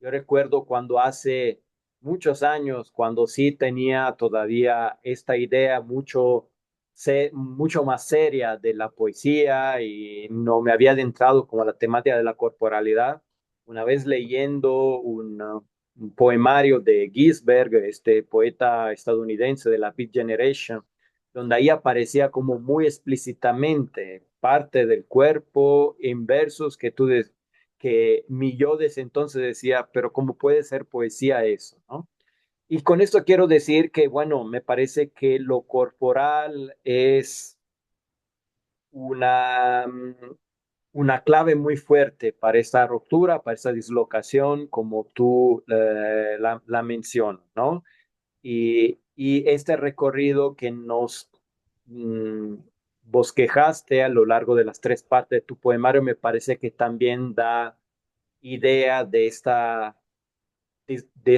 Yo recuerdo cuando hace muchos años, cuando sí tenía todavía esta idea mucho más seria de la poesía y no me había adentrado como a la temática de la corporalidad. Una vez leyendo un poemario de Ginsberg, este poeta estadounidense de la Beat Generation, donde ahí aparecía como muy explícitamente parte del cuerpo en versos que mi yo desde entonces decía, pero ¿cómo puede ser poesía eso, no? Y con esto quiero decir que, bueno, me parece que lo corporal es una, una clave muy fuerte para esta ruptura, para esta dislocación, como tú la mencionas, ¿no? Y este recorrido que nos mm, bosquejaste a lo largo de las tres partes de tu poemario, me parece que también da idea de de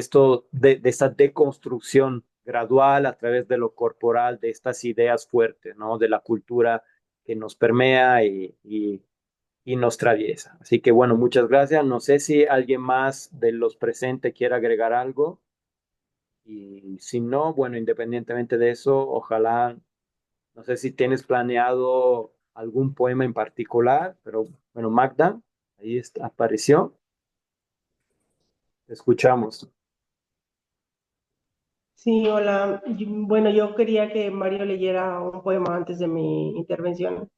esta deconstrucción gradual a través de lo corporal, de estas ideas fuertes, ¿no? De la cultura que nos permea y nos traviesa. Así que bueno, muchas gracias. No sé si alguien más de los presentes quiere agregar algo. Y si no, bueno, independientemente de eso, ojalá, no sé si tienes planeado algún poema en particular, pero bueno, Magda, apareció. Te escuchamos. Sí, hola. Bueno, yo quería que Mario leyera un poema antes de mi intervención,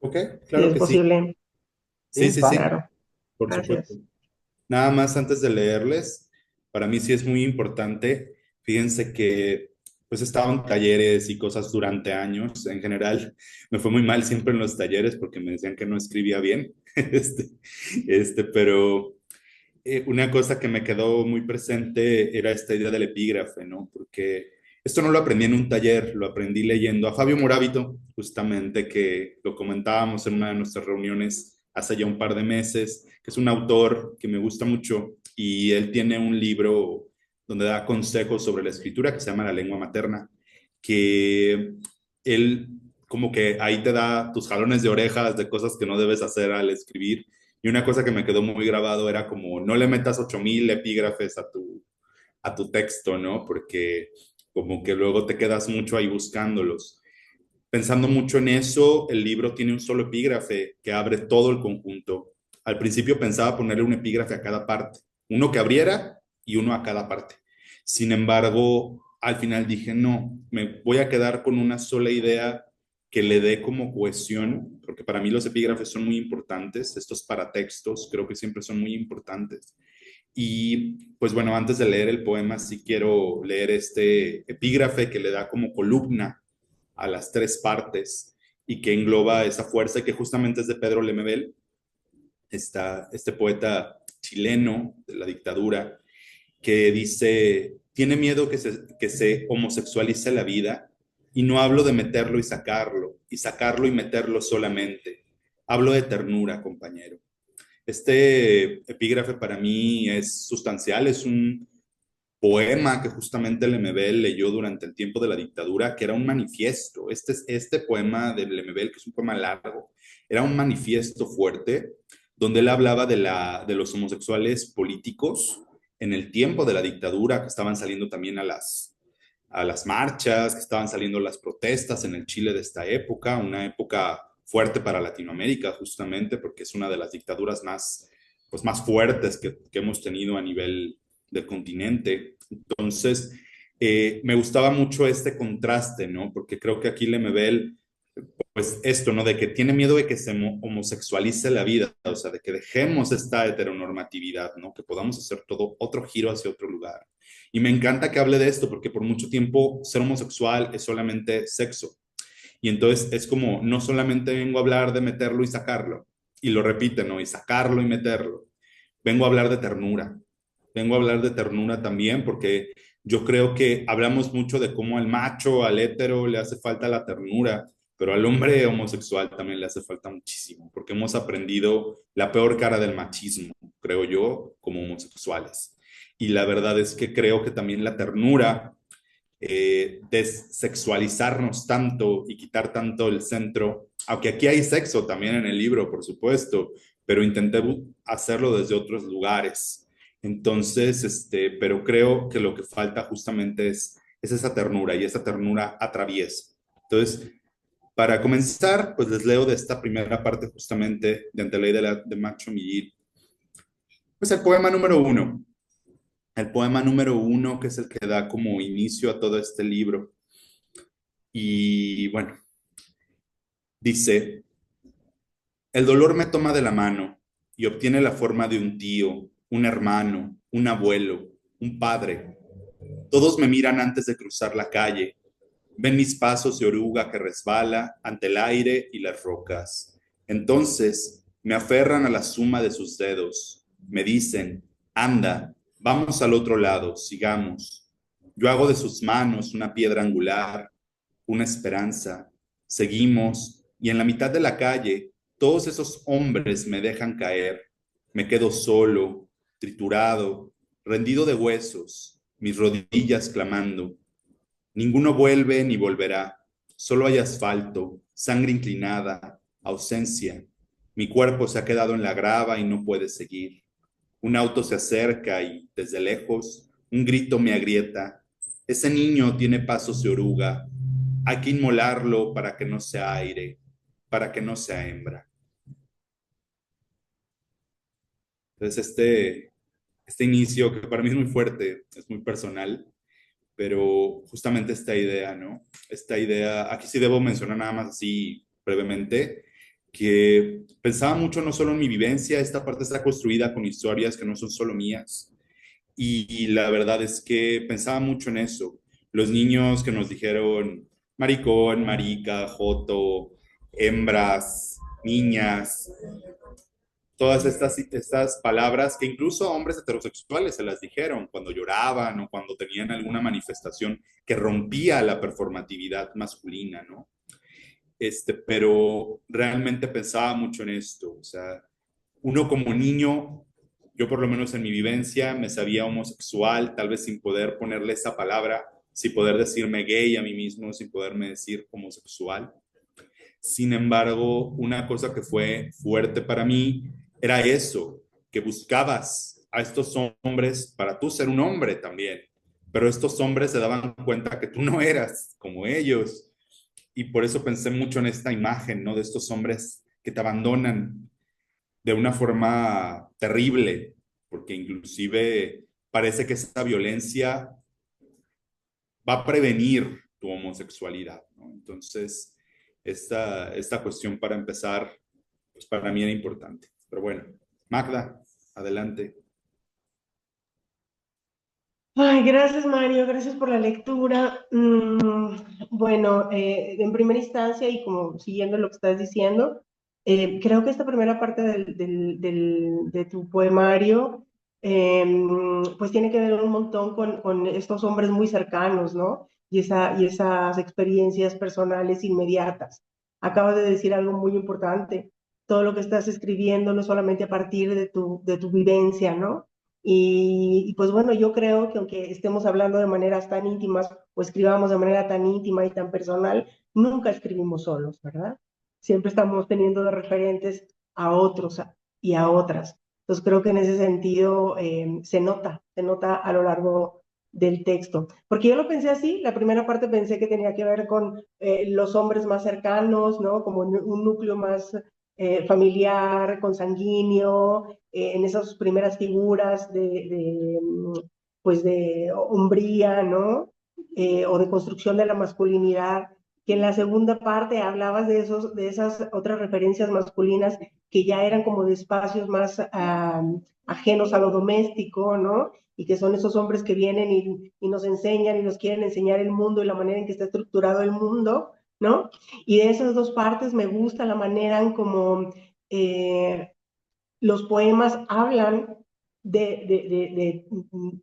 Ok, si claro es que sí. posible. Sí, Sí, sí, va. sí, Claro, por supuesto. gracias. Nada más antes de leerles, para mí sí es muy importante. Fíjense que pues he estado en talleres y cosas durante años. En general, me fue muy mal siempre en los talleres porque me decían que no escribía bien. Este, pero una cosa que me quedó muy presente era esta idea del epígrafe, ¿no? Porque esto no lo aprendí en un taller, lo aprendí leyendo a Fabio Moravito, justamente que lo comentábamos en una de nuestras reuniones hace ya un par de meses, que es un autor que me gusta mucho y él tiene un libro donde da consejos sobre la escritura que se llama La lengua materna, que él como que ahí te da tus jalones de orejas de cosas que no debes hacer al escribir y una cosa que me quedó muy grabado era como no le metas 8000 epígrafes a tu texto, ¿no? Porque como que luego te quedas mucho ahí buscándolos. Pensando mucho en eso, el libro tiene un solo epígrafe que abre todo el conjunto. Al principio pensaba ponerle un epígrafe a cada parte, uno que abriera y uno a cada parte. Sin embargo, al final dije, no, me voy a quedar con una sola idea que le dé como cohesión, porque para mí los epígrafes son muy importantes, estos paratextos creo que siempre son muy importantes. Y pues bueno, antes de leer el poema, sí quiero leer este epígrafe que le da como columna a las tres partes y que engloba esa fuerza y que justamente es de Pedro Lemebel, este poeta chileno de la dictadura, que dice, tiene miedo que se homosexualice la vida y no hablo de meterlo y sacarlo y meterlo solamente. Hablo de ternura, compañero. Este epígrafe para mí es sustancial, es un poema que justamente Lemebel leyó durante el tiempo de la dictadura, que era un manifiesto. Este poema de Lemebel, que es un poema largo, era un manifiesto fuerte donde él hablaba de los homosexuales políticos en el tiempo de la dictadura, que estaban saliendo también a las marchas, que estaban saliendo las protestas en el Chile de esta época, una época fuerte para Latinoamérica, justamente porque es una de las dictaduras más, pues, más fuertes que hemos tenido a nivel del continente. Entonces, me gustaba mucho este contraste, ¿no? Porque creo que aquí Lemebel, pues esto, ¿no? De que tiene miedo de que se homosexualice la vida, o sea, de que dejemos esta heteronormatividad, ¿no? Que podamos hacer todo otro giro hacia otro lugar. Y me encanta que hable de esto, porque por mucho tiempo ser homosexual es solamente sexo. Y entonces es como, no solamente vengo a hablar de meterlo y sacarlo, y lo repite, ¿no? Y sacarlo y meterlo. Vengo a hablar de ternura. Vengo a hablar de ternura también, porque yo creo que hablamos mucho de cómo al macho, al hétero, le hace falta la ternura, pero al hombre homosexual también le hace falta muchísimo, porque hemos aprendido la peor cara del machismo, creo yo, como homosexuales. Y la verdad es que creo que también la ternura, desexualizarnos tanto y quitar tanto el centro, aunque aquí hay sexo también en el libro, por supuesto, pero intenté hacerlo desde otros lugares. Entonces, pero creo que lo que falta justamente es esa ternura y esa ternura atraviesa. Entonces, para comenzar, pues les leo de esta primera parte justamente de Ante la ley de Macho Millín. Pues el poema número uno. El poema número uno, que es el que da como inicio a todo este libro. Y bueno, dice, el dolor me toma de la mano y obtiene la forma de un tío, un hermano, un abuelo, un padre. Todos me miran antes de cruzar la calle. Ven mis pasos de oruga que resbala ante el aire y las rocas. Entonces me aferran a la suma de sus dedos. Me dicen, anda, vamos al otro lado, sigamos. Yo hago de sus manos una piedra angular, una esperanza, Seguimos, y en la mitad de la calle, todos esos hombres me dejan caer. Me quedo solo, triturado, rendido de huesos, mis rodillas clamando. Ninguno vuelve ni volverá. Solo hay asfalto, sangre inclinada, ausencia. Mi cuerpo se ha quedado en la grava y no puede seguir. Un auto se acerca y, desde lejos, un grito me agrieta. Ese niño tiene pasos de oruga. Hay que inmolarlo para que no sea aire, para que no sea hembra. Entonces, este inicio, que para mí es muy fuerte, es muy personal, pero justamente esta idea, ¿no? Esta idea, aquí sí debo mencionar nada más así brevemente, que pensaba mucho no solo en mi vivencia, esta parte está construida con historias que no son solo mías, y la verdad es que pensaba mucho en eso. Los niños que nos dijeron maricón, marica, joto, hembras, niñas, todas estas palabras que incluso a hombres heterosexuales se las dijeron cuando lloraban o cuando tenían alguna manifestación que rompía la performatividad masculina, ¿no? Pero realmente pensaba mucho en esto, o sea, uno como niño, yo por lo menos en mi vivencia me sabía homosexual, tal vez sin poder ponerle esa palabra, sin poder decirme gay a mí mismo, sin poderme decir homosexual. Sin embargo, una cosa que fue fuerte para mí era eso, que buscabas a estos hombres para tú ser un hombre también, pero estos hombres se daban cuenta que tú no eras como ellos y por eso pensé mucho en esta imagen, ¿no? De estos hombres que te abandonan de una forma terrible, porque inclusive parece que esa violencia va a prevenir tu homosexualidad, ¿no? Entonces, esta cuestión para empezar, pues para mí era importante. Pero bueno, Magda, adelante. Ay, gracias Mario, gracias por la lectura. Bueno, en primera instancia y como siguiendo lo que estás diciendo, creo que esta primera parte de tu poemario, pues tiene que ver un montón con estos hombres muy cercanos, ¿no? Y esas experiencias personales inmediatas. Acabas de decir algo muy importante. Todo lo que estás escribiendo no solamente a partir de tu vivencia, ¿no? Pues bueno, yo creo que aunque estemos hablando de maneras tan íntimas o escribamos de manera tan íntima y tan personal, nunca escribimos solos, ¿verdad? Siempre estamos teniendo de referentes a otros y a otras. Entonces creo que en ese sentido se nota a lo largo del texto. Porque yo lo pensé así, la primera parte pensé que tenía que ver con los hombres más cercanos, ¿no? Como un núcleo más familiar, consanguíneo, en esas primeras figuras pues de hombría, ¿no? O de construcción de la masculinidad, que en la segunda parte hablabas de esas otras referencias masculinas que ya eran como de espacios más ajenos a lo doméstico, ¿no? Y que son esos hombres que vienen y nos enseñan y nos quieren enseñar el mundo y la manera en que está estructurado el mundo, ¿no? Y de esas dos partes me gusta la manera en como los poemas hablan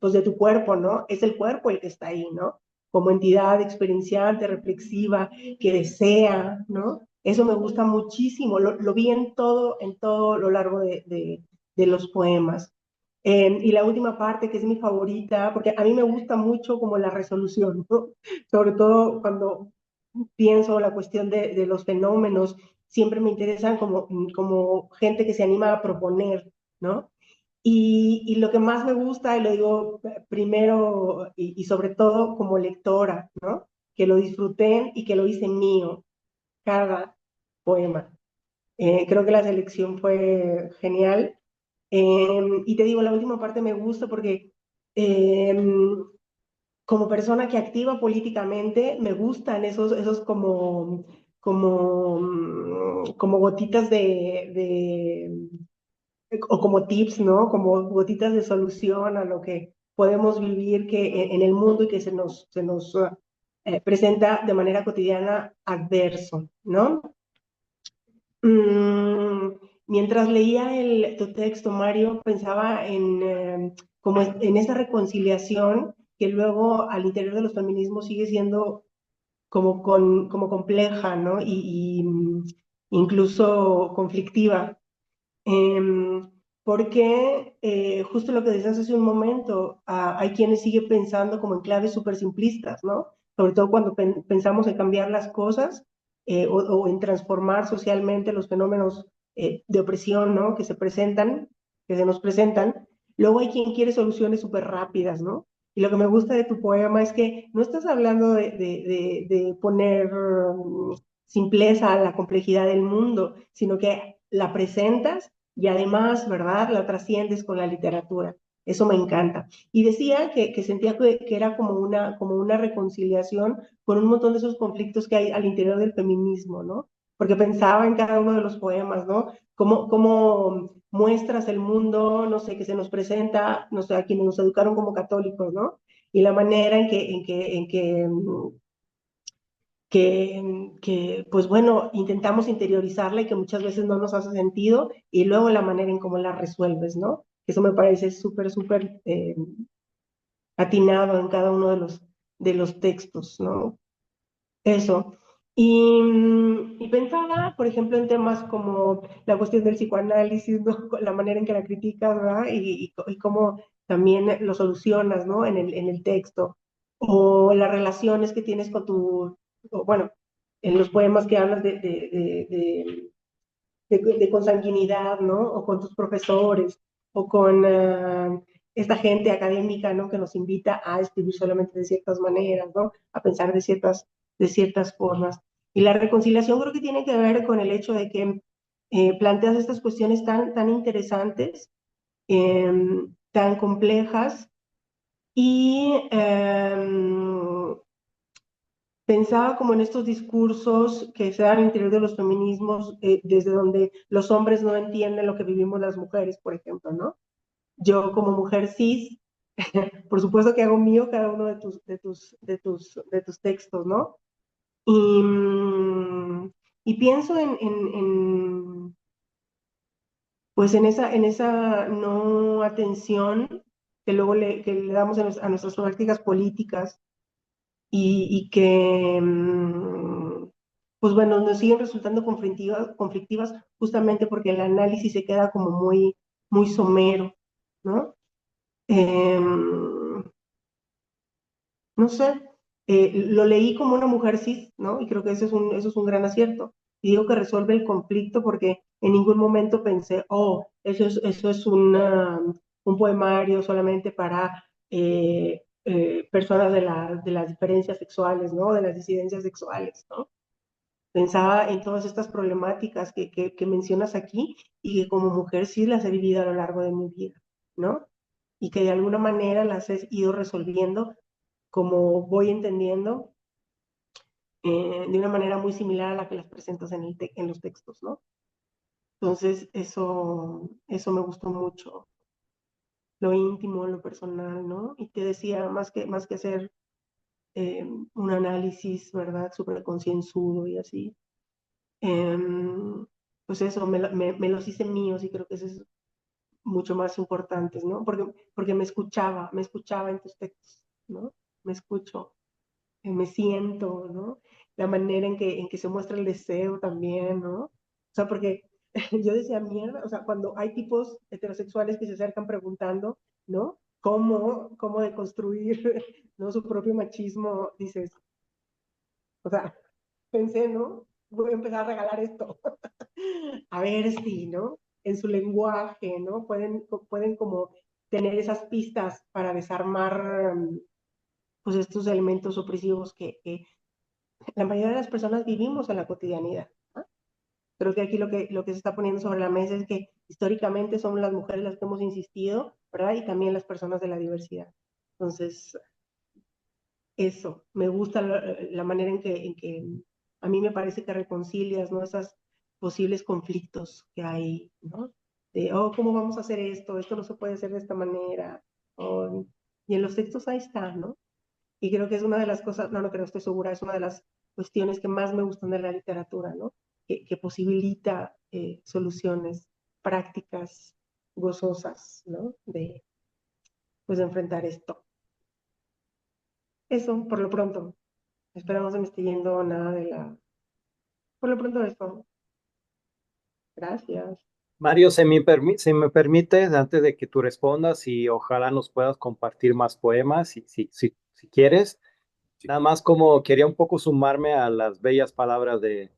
pues de tu cuerpo, ¿no? Es el cuerpo el que está ahí, ¿no? Como entidad experienciante, reflexiva, que desea, ¿no? Eso me gusta muchísimo, lo vi en todo lo largo de los poemas. Y la última parte, que es mi favorita, porque a mí me gusta mucho como la resolución, ¿no? Sobre todo cuando pienso la cuestión de los fenómenos, siempre me interesan como gente que se anima a proponer, ¿no? Y lo que más me gusta, y lo digo primero y sobre todo como lectora, ¿no? Que lo disfruté y que lo hice mío, cada poema. Creo que la selección fue genial. Y te digo, la última parte me gusta porque eh, como persona que activa políticamente, me gustan esos como gotitas o como tips, ¿no? Como gotitas de solución a lo que podemos vivir que en el mundo y que se nos presenta de manera cotidiana adverso, ¿no? Mm, Mientras leía tu texto, Mario, pensaba como en esa reconciliación que luego al interior de los feminismos sigue siendo como compleja, ¿no? Incluso conflictiva. Em, Porque justo lo que decías hace un momento, hay quienes siguen pensando como en claves súper simplistas, ¿no? Sobre todo cuando pensamos en cambiar las cosas o en transformar socialmente los fenómenos de opresión, ¿no? Que se nos presentan. Luego hay quien quiere soluciones súper rápidas, ¿no? Y lo que me gusta de tu poema es que no estás hablando de poner simpleza a la complejidad del mundo, sino que la presentas y además, ¿verdad?, la trasciendes con la literatura. Eso me encanta. Y decía que sentía que era como una reconciliación con un montón de esos conflictos que hay al interior del feminismo, ¿no? Porque pensaba en cada uno de los poemas, ¿no? Cómo muestras el mundo, no sé, que se nos presenta, no sé, a quienes nos educaron como católicos, ¿no? Y la manera pues bueno, intentamos interiorizarla y que muchas veces no nos hace sentido, y luego la manera en cómo la resuelves, ¿no? Eso me parece súper atinado en cada uno de los textos, ¿no? Eso. Y pensaba, por ejemplo, en temas como la cuestión del psicoanálisis, ¿no? La manera en que la criticas, ¿verdad? Y cómo también lo solucionas, ¿no? En el texto. O las relaciones que tienes con bueno, en los poemas que hablas de consanguinidad, ¿no? O con tus profesores, o con esta gente académica, ¿no? Que nos invita a escribir solamente de ciertas maneras, ¿no? A pensar de ciertas formas. Y la reconciliación creo que tiene que ver con el hecho de que planteas estas cuestiones tan interesantes, eh, tan complejas, y pensaba como en estos discursos que se dan al interior de los feminismos, desde donde los hombres no entienden lo que vivimos las mujeres, por ejemplo, ¿no? Yo como mujer cis, por supuesto que hago mío cada uno de tus textos, ¿no? Y pienso pues en esa no atención que le damos a nuestras prácticas políticas y que, pues bueno, nos siguen resultando conflictivas justamente porque el análisis se queda como muy somero, ¿no? No sé, lo leí como una mujer cis, ¿no? Y creo que eso es un gran acierto. Y digo que resuelve el conflicto porque en ningún momento pensé, oh, eso es un poemario solamente para personas de las diferencias sexuales, ¿no? De las disidencias sexuales, ¿no? Pensaba en todas estas problemáticas que mencionas aquí y que como mujer sí las he vivido a lo largo de mi vida, ¿no? Y que de alguna manera las he ido resolviendo como voy entendiendo, de una manera muy similar a la que las presentas en los textos, ¿no? Entonces, eso me gustó mucho, lo íntimo, lo personal, ¿no? Y te decía, más que hacer un análisis, ¿verdad? Súper concienzudo y así, eh, pues eso, me los hice míos y creo que eso es mucho más importante, ¿no? Porque me escuchaba en tus textos, ¿no? Me escucho, me siento, ¿no? La manera en que se muestra el deseo también, ¿no? O sea, porque yo decía, mierda, o sea, cuando hay tipos heterosexuales que se acercan preguntando, ¿no? ¿Cómo deconstruir, ¿no? Su propio machismo? Dices, o sea, pensé, ¿no? Voy a empezar a regalar esto. A ver si, ¿no? En su lenguaje, ¿no? Pueden como tener esas pistas para desarmar, pues estos elementos opresivos que la mayoría de las personas vivimos en la cotidianidad, ¿no? Creo que aquí lo que se está poniendo sobre la mesa es que históricamente somos las mujeres las que hemos insistido, ¿verdad? Y también las personas de la diversidad. Entonces, eso, me gusta la manera en que a mí me parece que reconcilias, ¿no? Esos posibles conflictos que hay, ¿no? De, oh, ¿cómo vamos a hacer esto? Esto no se puede hacer de esta manera. Oh, y en los textos ahí está, ¿no? Y creo que es una de las cosas, no creo, estoy segura, es una de las cuestiones que más me gustan de la literatura, ¿no? Que posibilita soluciones prácticas, gozosas, ¿no? Pues, de enfrentar esto. Eso, por lo pronto. Espero no se me esté yendo nada de la... Por lo pronto eso. Gracias. Mario, si me permites, antes de que tú respondas, y ojalá nos puedas compartir más poemas, si quieres. Sí. Nada más como quería un poco sumarme a las bellas palabras de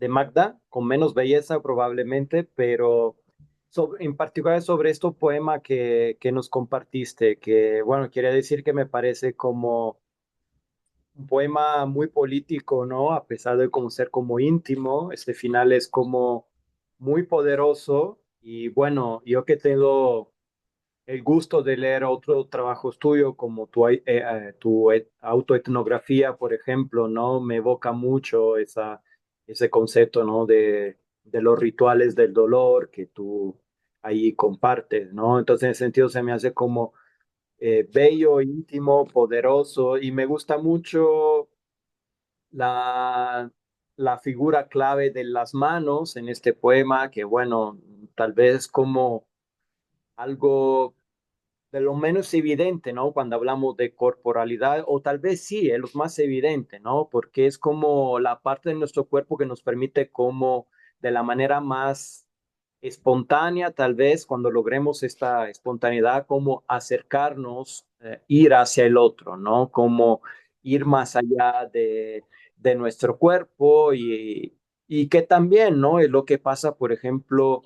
Magda, con menos belleza probablemente, pero en particular sobre este poema que nos compartiste, que bueno, quería decir que me parece como un poema muy político, ¿no? A pesar de como ser como íntimo, este final es como muy poderoso y bueno, yo que tengo el gusto de leer otros trabajos tuyos como tu autoetnografía, por ejemplo, ¿no? Me evoca mucho ese concepto, ¿no? De los rituales del dolor que tú ahí compartes, ¿no? Entonces, en ese sentido, se me hace como bello, íntimo, poderoso y me gusta mucho la, la figura clave de las manos en este poema, que bueno, tal vez como algo de lo menos evidente, ¿no? Cuando hablamos de corporalidad, o tal vez sí, es lo más evidente, ¿no? Porque es como la parte de nuestro cuerpo que nos permite como de la manera más espontánea, tal vez cuando logremos esta espontaneidad, como acercarnos, ir hacia el otro, ¿no? Como ir más allá de nuestro cuerpo y que también, ¿no? Es lo que pasa, por ejemplo,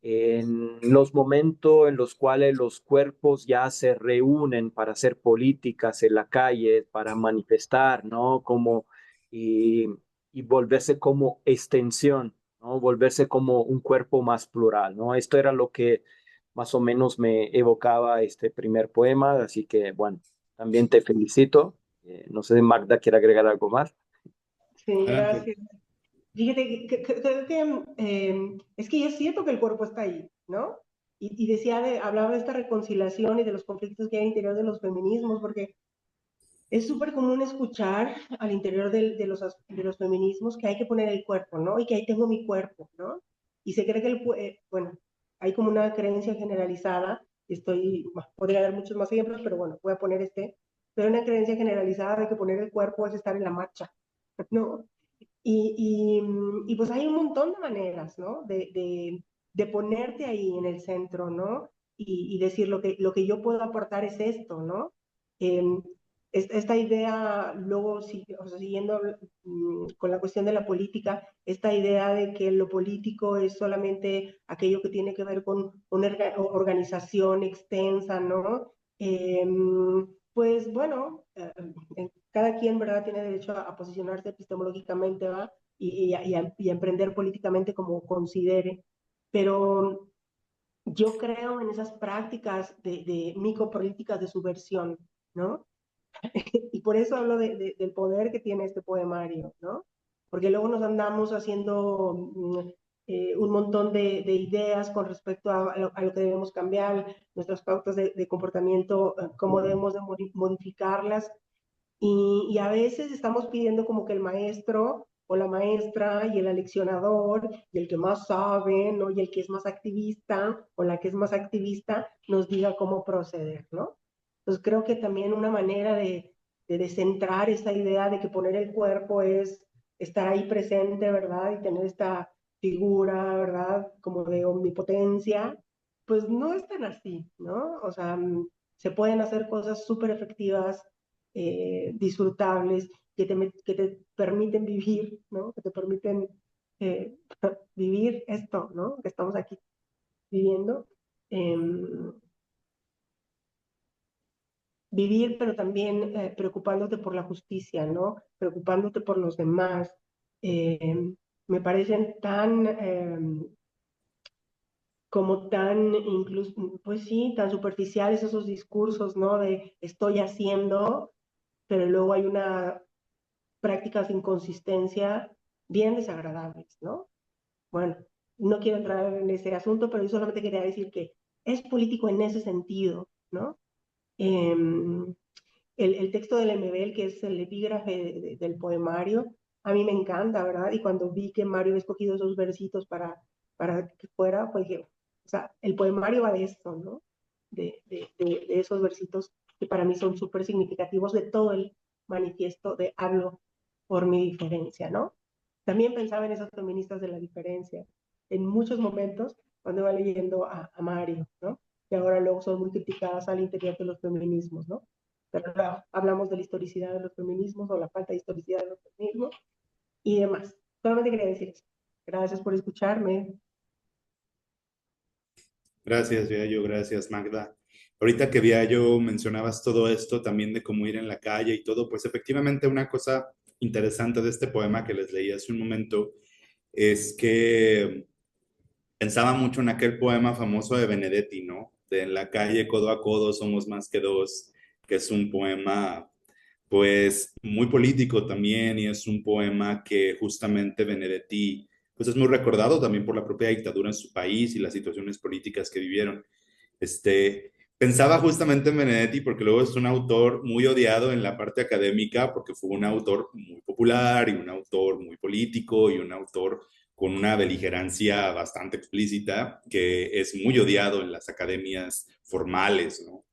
en los momentos en los cuales los cuerpos ya se reúnen para hacer políticas en la calle, para manifestar, ¿no? Como, y, y volverse como extensión, ¿no? Volverse como un cuerpo más plural, ¿no? Esto era lo que más o menos me evocaba este primer poema, así que bueno, también te felicito. No sé si Magda quiere agregar algo más. Sí, Adelante. gracias. Fíjate, creo que es que yo siento que el cuerpo está ahí, ¿no? Y decía, hablaba de esta reconciliación y de los conflictos que hay al interior de los feminismos, porque es súper común escuchar al interior de los feminismos que hay que poner el cuerpo, ¿no? Y que ahí tengo mi cuerpo, ¿no? Y se cree que bueno, hay como una creencia generalizada, podría dar muchos más ejemplos, pero bueno, voy a poner pero una creencia generalizada de que poner el cuerpo es estar en la marcha, ¿no? Y pues hay un montón de maneras, ¿no? De ponerte ahí en el centro, ¿no? Y decir lo que yo puedo aportar es esto, ¿no? Eh, esta idea, luego, o sea, siguiendo con la cuestión de la política, esta idea de que lo político es solamente aquello que tiene que ver con una organización extensa, ¿no? Pues bueno, cada quien, ¿verdad?, tiene derecho a posicionarse epistemológicamente, ¿va? Y a emprender políticamente como considere. Pero yo creo en esas prácticas de micropolíticas de subversión, ¿no? Y por eso hablo del poder que tiene este poemario, ¿no? Porque luego nos andamos haciendo un montón de ideas con respecto a lo que debemos cambiar, nuestras pautas de comportamiento, cómo debemos de modificarlas y a veces estamos pidiendo como que el maestro o la maestra y el aleccionador y el que más sabe, ¿no? Y el que es más activista o la que es más activista nos diga cómo proceder, ¿no? Entonces creo que también una manera de descentrar esa idea de que poner el cuerpo es estar ahí presente, ¿verdad? Y tener esta figura, ¿verdad? Como de omnipotencia, pues no es tan así, ¿no? O sea, se pueden hacer cosas súper efectivas, disfrutables, que te permiten vivir, ¿no? Que te permiten eh, vivir esto, ¿no? Que estamos aquí viviendo. Eh, Vivir, pero también preocupándote por la justicia, ¿no? Preocupándote por los demás. Me parecen como tan, incluso, pues sí, tan superficiales esos discursos, ¿no? De estoy haciendo, pero luego hay una prácticas de inconsistencia bien desagradables, ¿no? Bueno, no quiero entrar en ese asunto, pero yo solamente quería decir que es político en ese sentido, ¿no? Eh, el texto del MBL, que es el epígrafe del poemario, a mí me encanta, ¿verdad? Y cuando vi que Mario había escogido esos versitos para que fuera, pues dije, o sea, el poemario va de esto, ¿no? De esos versitos que para mí son súper significativos de todo manifiesto de hablo por mi diferencia, ¿no? También pensaba en esas feministas de la diferencia, en muchos momentos cuando iba leyendo a Mario, ¿no? Que ahora luego son muy criticadas al interior de los feminismos, ¿no? Pero claro, hablamos de la historicidad de los feminismos o la falta de historicidad de los feminismos y demás. Solamente quería decir eso. Gracias por escucharme. Gracias, Viayo, gracias, Magda. Ahorita que Viayo mencionabas todo esto también de cómo ir en la calle y todo, pues efectivamente una cosa interesante de este poema que les leí hace un momento es que pensaba mucho en aquel poema famoso de Benedetti, ¿no? De En la calle, codo a codo, somos más que dos, que es un poema, pues, muy político también y es un poema que justamente Benedetti, pues, es muy recordado también por la propia dictadura en su país y las situaciones políticas que vivieron. Pensaba justamente en Benedetti porque luego es un autor muy odiado en la parte académica porque fue un autor muy popular y un autor muy político y un autor con una beligerancia bastante explícita que es muy odiado en las academias formales, ¿no?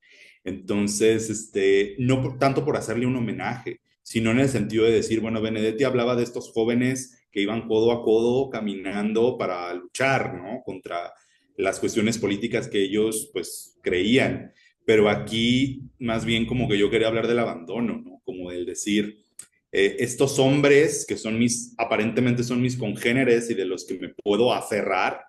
Entonces, no tanto por hacerle un homenaje, sino en el sentido de decir, bueno, Benedetti hablaba de estos jóvenes que iban codo a codo caminando para luchar, ¿no? Contra las cuestiones políticas que ellos pues creían, pero aquí más bien como que yo quería hablar del abandono, ¿no? Como el decir, estos hombres que son aparentemente son mis congéneres y de los que me puedo aferrar,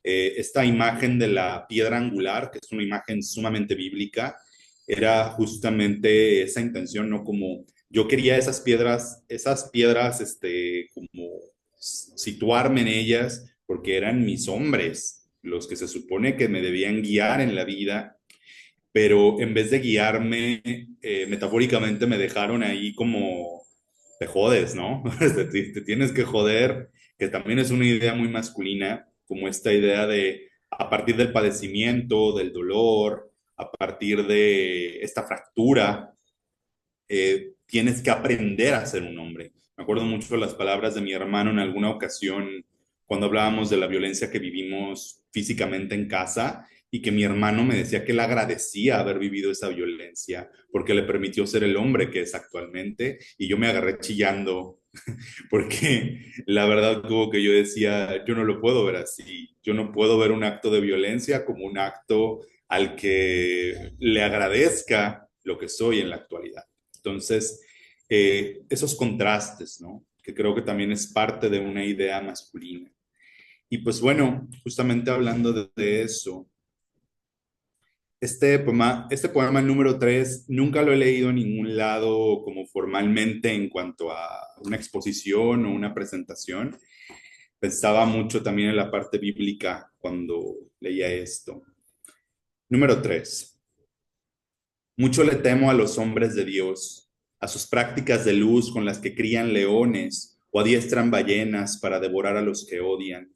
esta imagen de la piedra angular, que es una imagen sumamente bíblica, era justamente esa intención, ¿no? Como yo quería esas piedras, como situarme en ellas, porque eran mis hombres, los que se supone que me debían guiar en la vida, pero en vez de guiarme, metafóricamente me dejaron ahí como te jodes, ¿no? Te tienes que joder, que también es una idea muy masculina, como esta idea de a partir del padecimiento, del dolor, a partir de esta fractura, tienes que aprender a ser un hombre. Me acuerdo mucho de las palabras de mi hermano en alguna ocasión cuando hablábamos de la violencia que vivimos físicamente en casa y que mi hermano me decía que él agradecía haber vivido esa violencia porque le permitió ser el hombre que es actualmente y yo me agarré chillando porque la verdad como que yo decía, yo no lo puedo ver así, yo no puedo ver un acto de violencia como un acto al que le agradezca lo que soy en la actualidad. Entonces, esos contrastes, ¿no? Que creo que también es parte de una idea masculina. Y pues bueno, justamente hablando de eso, este poema número 3 nunca lo he leído en ningún lado como formalmente en cuanto a una exposición o una presentación. Pensaba mucho también en la parte bíblica cuando leía esto. Número 3. Mucho le temo a los hombres de Dios, a sus prácticas de luz con las que crían leones o adiestran ballenas para devorar a los que odian,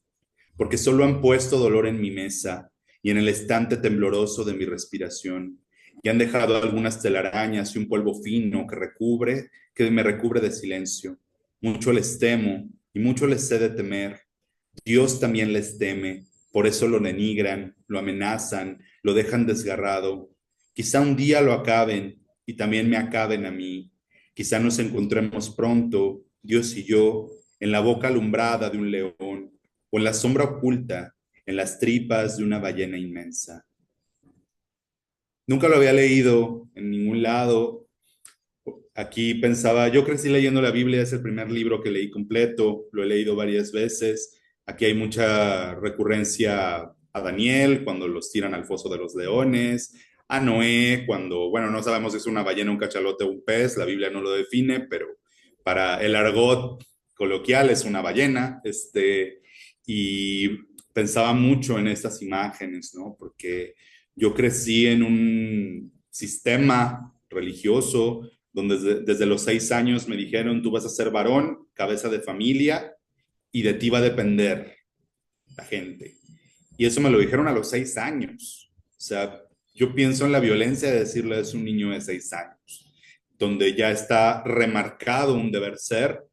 porque solo han puesto dolor en mi mesa y en el estante tembloroso de mi respiración, y han dejado algunas telarañas y un polvo fino que me recubre de silencio. Mucho les temo y mucho les sé de temer. Dios también les teme, por eso lo denigran, lo amenazan, lo dejan desgarrado. Quizá un día lo acaben y también me acaben a mí. Quizá nos encontremos pronto, Dios y yo, en la boca alumbrada de un león o en la sombra oculta, en las tripas de una ballena inmensa. Nunca lo había leído en ningún lado. Aquí pensaba, yo crecí leyendo la Biblia, es el primer libro que leí completo, lo he leído varias veces. Aquí hay mucha recurrencia a Daniel cuando los tiran al foso de los leones, a Noé cuando, bueno, no sabemos si es una ballena, un cachalote o un pez, la Biblia no lo define, pero para el argot coloquial es una ballena, y pensaba mucho en estas imágenes, ¿no? Porque yo crecí en un sistema religioso donde desde los 6 años me dijeron, tú vas a ser varón, cabeza de familia, y de ti va a depender la gente. Y eso me lo dijeron a los 6 años. O sea, yo pienso en la violencia de decirle a un niño de 6 años, donde ya está remarcado un deber ser,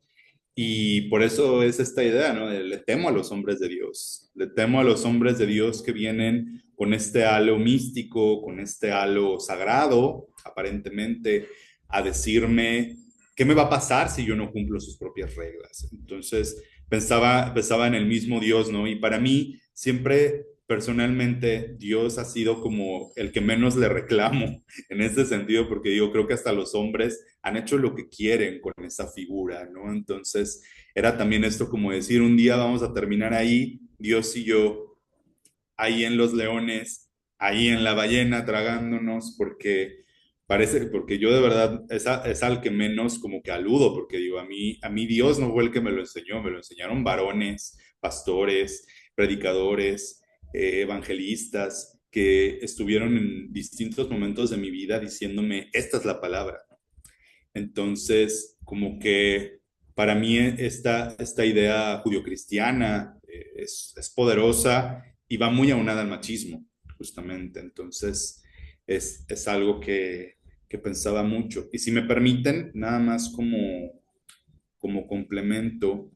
y por eso es esta idea, ¿no? Le temo a los hombres de Dios, le temo a los hombres de Dios que vienen con este halo místico, con este halo sagrado, aparentemente, a decirme, ¿qué me va a pasar si yo no cumplo sus propias reglas? Entonces pensaba en el mismo Dios, ¿no? Y para mí siempre personalmente Dios ha sido como el que menos le reclamo en ese sentido, porque digo, creo que hasta los hombres han hecho lo que quieren con esa figura, ¿no? Entonces era también esto como decir, un día vamos a terminar ahí, Dios y yo, ahí en los leones, ahí en la ballena tragándonos, porque yo de verdad es al que menos como que aludo, porque digo, a mí Dios no fue el que me lo enseñó, me lo enseñaron varones, pastores, predicadores, evangelistas, que estuvieron en distintos momentos de mi vida diciéndome, esta es la palabra. Entonces, como que para mí esta idea judio-cristiana es poderosa y va muy aunada al machismo, justamente. Entonces, es algo que pensaba mucho. Y si me permiten, nada más como complemento,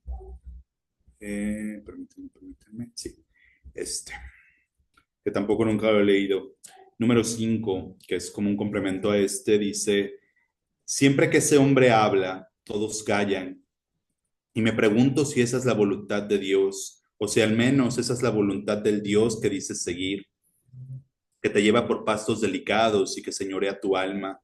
permítanme, sí, este, que tampoco nunca lo he leído. Número 5, que es como un complemento a este, dice, siempre que ese hombre habla, todos callan. Y me pregunto si esa es la voluntad de Dios, o si al menos esa es la voluntad del Dios que dices seguir, que te lleva por pastos delicados y que señorea tu alma.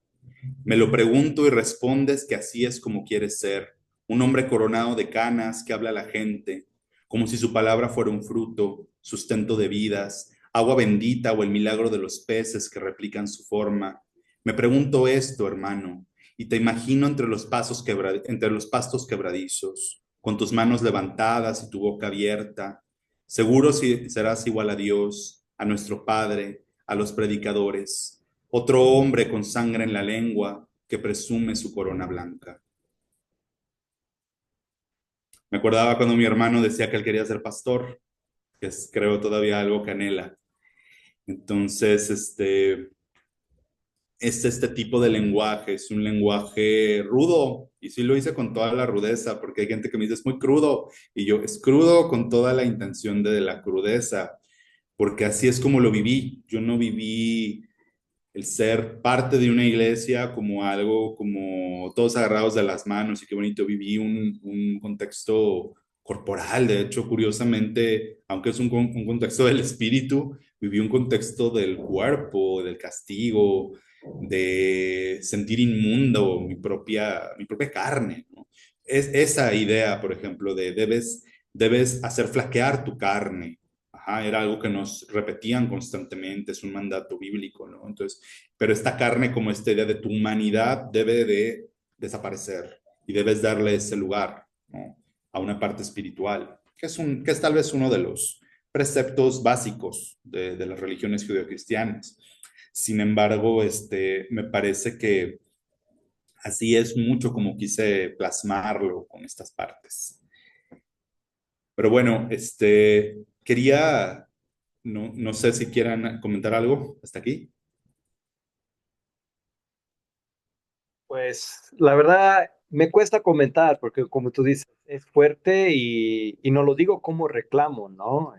Me lo pregunto y respondes que así es como quieres ser, un hombre coronado de canas que habla a la gente, como si su palabra fuera un fruto, sustento de vidas, agua bendita o el milagro de los peces que replican su forma. Me pregunto esto, hermano, y te imagino entre los pastos quebradizos, con tus manos levantadas y tu boca abierta. Seguro si serás igual a Dios, a nuestro Padre, a los predicadores, otro hombre con sangre en la lengua que presume su corona blanca. Me acordaba cuando mi hermano decía que él quería ser pastor, que es creo todavía algo que anhela. Entonces, este tipo de lenguaje, es un lenguaje rudo, y sí lo hice con toda la rudeza, porque hay gente que me dice es muy crudo, y yo es crudo con toda la intención de la crudeza, porque así es como lo viví. Yo no viví el ser parte de una iglesia como algo, como todos agarrados de las manos y qué bonito, viví un contexto corporal, de hecho, curiosamente, aunque es un contexto del espíritu, viví un contexto del cuerpo, del castigo, de sentir inmundo mi propia carne, ¿no? Es esa idea, por ejemplo, de debes hacer flaquear tu carne. Ajá, era algo que nos repetían constantemente, es un mandato bíblico, ¿no? Entonces, pero esta carne como esta idea de tu humanidad debe de desaparecer y debes darle ese lugar, ¿no? A una parte espiritual, que es tal vez uno de los preceptos básicos de las religiones judeocristianas. Sin embargo, me parece que así es mucho como quise plasmarlo con estas partes. Pero bueno, no sé si quieran comentar algo hasta aquí. Pues la verdad me cuesta comentar porque como tú dices, es fuerte y no lo digo como reclamo, ¿no?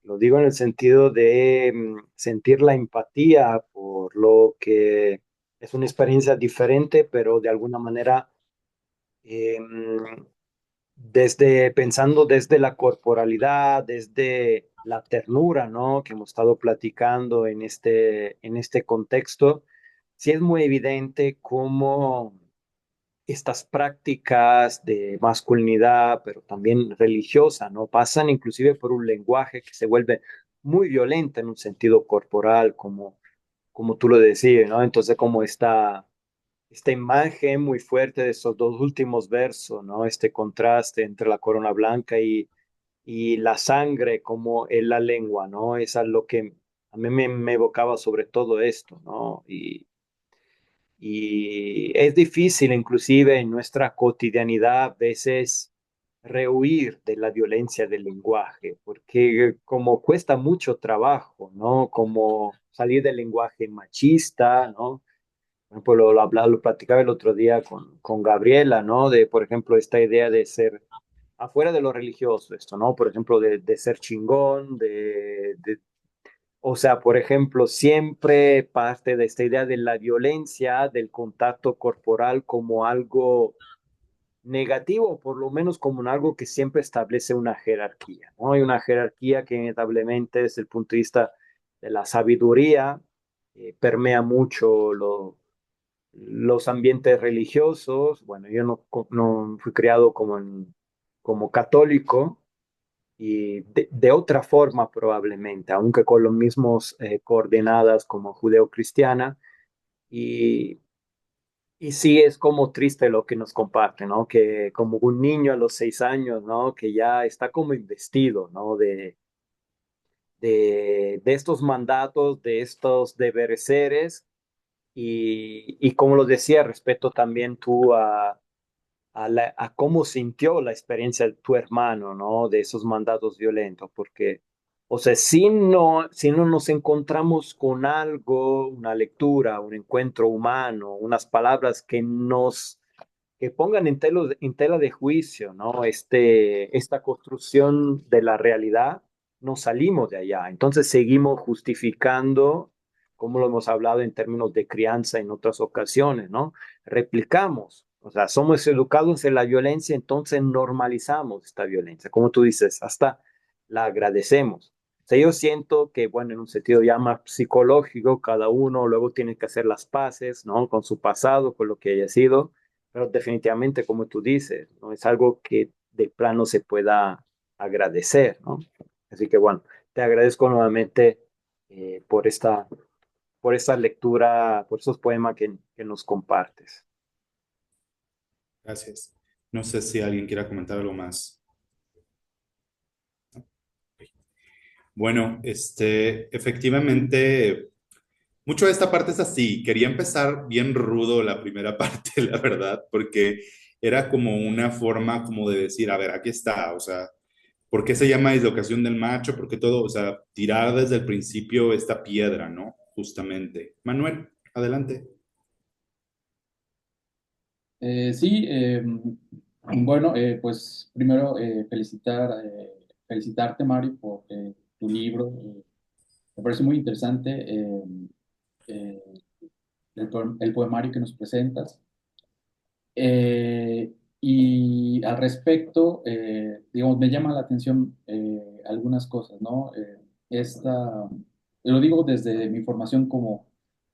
Lo digo en el sentido de sentir la empatía por lo que es una experiencia diferente, pero de alguna manera pensando desde la corporalidad, desde la ternura, ¿no? Que hemos estado platicando en este contexto, sí es muy evidente cómo estas prácticas de masculinidad, pero también religiosa, ¿no? Pasan inclusive por un lenguaje que se vuelve muy violento en un sentido corporal, como tú lo decías, ¿no? Entonces, como esta imagen muy fuerte de esos dos últimos versos, ¿no? Este contraste entre la corona blanca y la sangre como en la lengua, ¿no? Es lo que a mí me evocaba sobre todo esto, ¿no? Y es difícil inclusive en nuestra cotidianidad a veces rehuir de la violencia del lenguaje, porque como cuesta mucho trabajo, ¿no? Como salir del lenguaje machista, ¿no? Por ejemplo, lo platicaba el otro día con Gabriela, ¿no? De, por ejemplo, esta idea de ser afuera de lo religioso, esto, ¿no? Por ejemplo, de ser chingón, O sea, por ejemplo, siempre parte de esta idea de la violencia, del contacto corporal como algo negativo, por lo menos como en algo que siempre establece una jerarquía, ¿no? Hay una jerarquía que inevitablemente desde el punto de vista de la sabiduría permea mucho los ambientes religiosos. Bueno, yo no fui criado como católico y de otra forma probablemente, aunque con los mismos coordenadas como judeo-cristiana. Y y sí, es como triste lo que nos comparte, ¿no? Que como un niño a los 6 años, ¿no? Que ya está como investido, ¿no? De estos mandatos, de estos deberes seres. Y como lo decía, respeto también tú a cómo sintió la experiencia de tu hermano, ¿no? De esos mandatos violentos, porque, o sea, si no nos encontramos con algo, una lectura, un encuentro humano, unas palabras que pongan en tela de juicio, ¿no? Esta construcción de la realidad, no salimos de allá. Entonces seguimos justificando, como lo hemos hablado en términos de crianza en otras ocasiones, ¿no? Replicamos, o sea, somos educados en la violencia, entonces normalizamos esta violencia. Como tú dices, hasta la agradecemos. O sea, yo siento que, bueno, en un sentido ya más psicológico, cada uno luego tiene que hacer las paces, ¿no? Con su pasado, con lo que haya sido, pero definitivamente, como tú dices, no es algo que de plano se pueda agradecer, ¿no? Así que bueno, te agradezco nuevamente por esta lectura, por esos poemas que nos compartes. Gracias. No sé si alguien quiera comentar algo más. Bueno, efectivamente, mucho de esta parte es así. Quería empezar bien rudo la primera parte, la verdad, porque era como una forma como de decir, a ver, aquí está, o sea, ¿por qué se llama dislocación del macho? ¿Por qué todo? O sea, tirar desde el principio esta piedra, ¿no? Justamente. Manuel, adelante. Sí, bueno, pues primero felicitarte, Mario, por tu libro. Me parece muy interesante eh, el poemario que nos presentas. Y al respecto, digamos, me llama la atención algunas cosas, ¿no? Lo digo desde mi formación como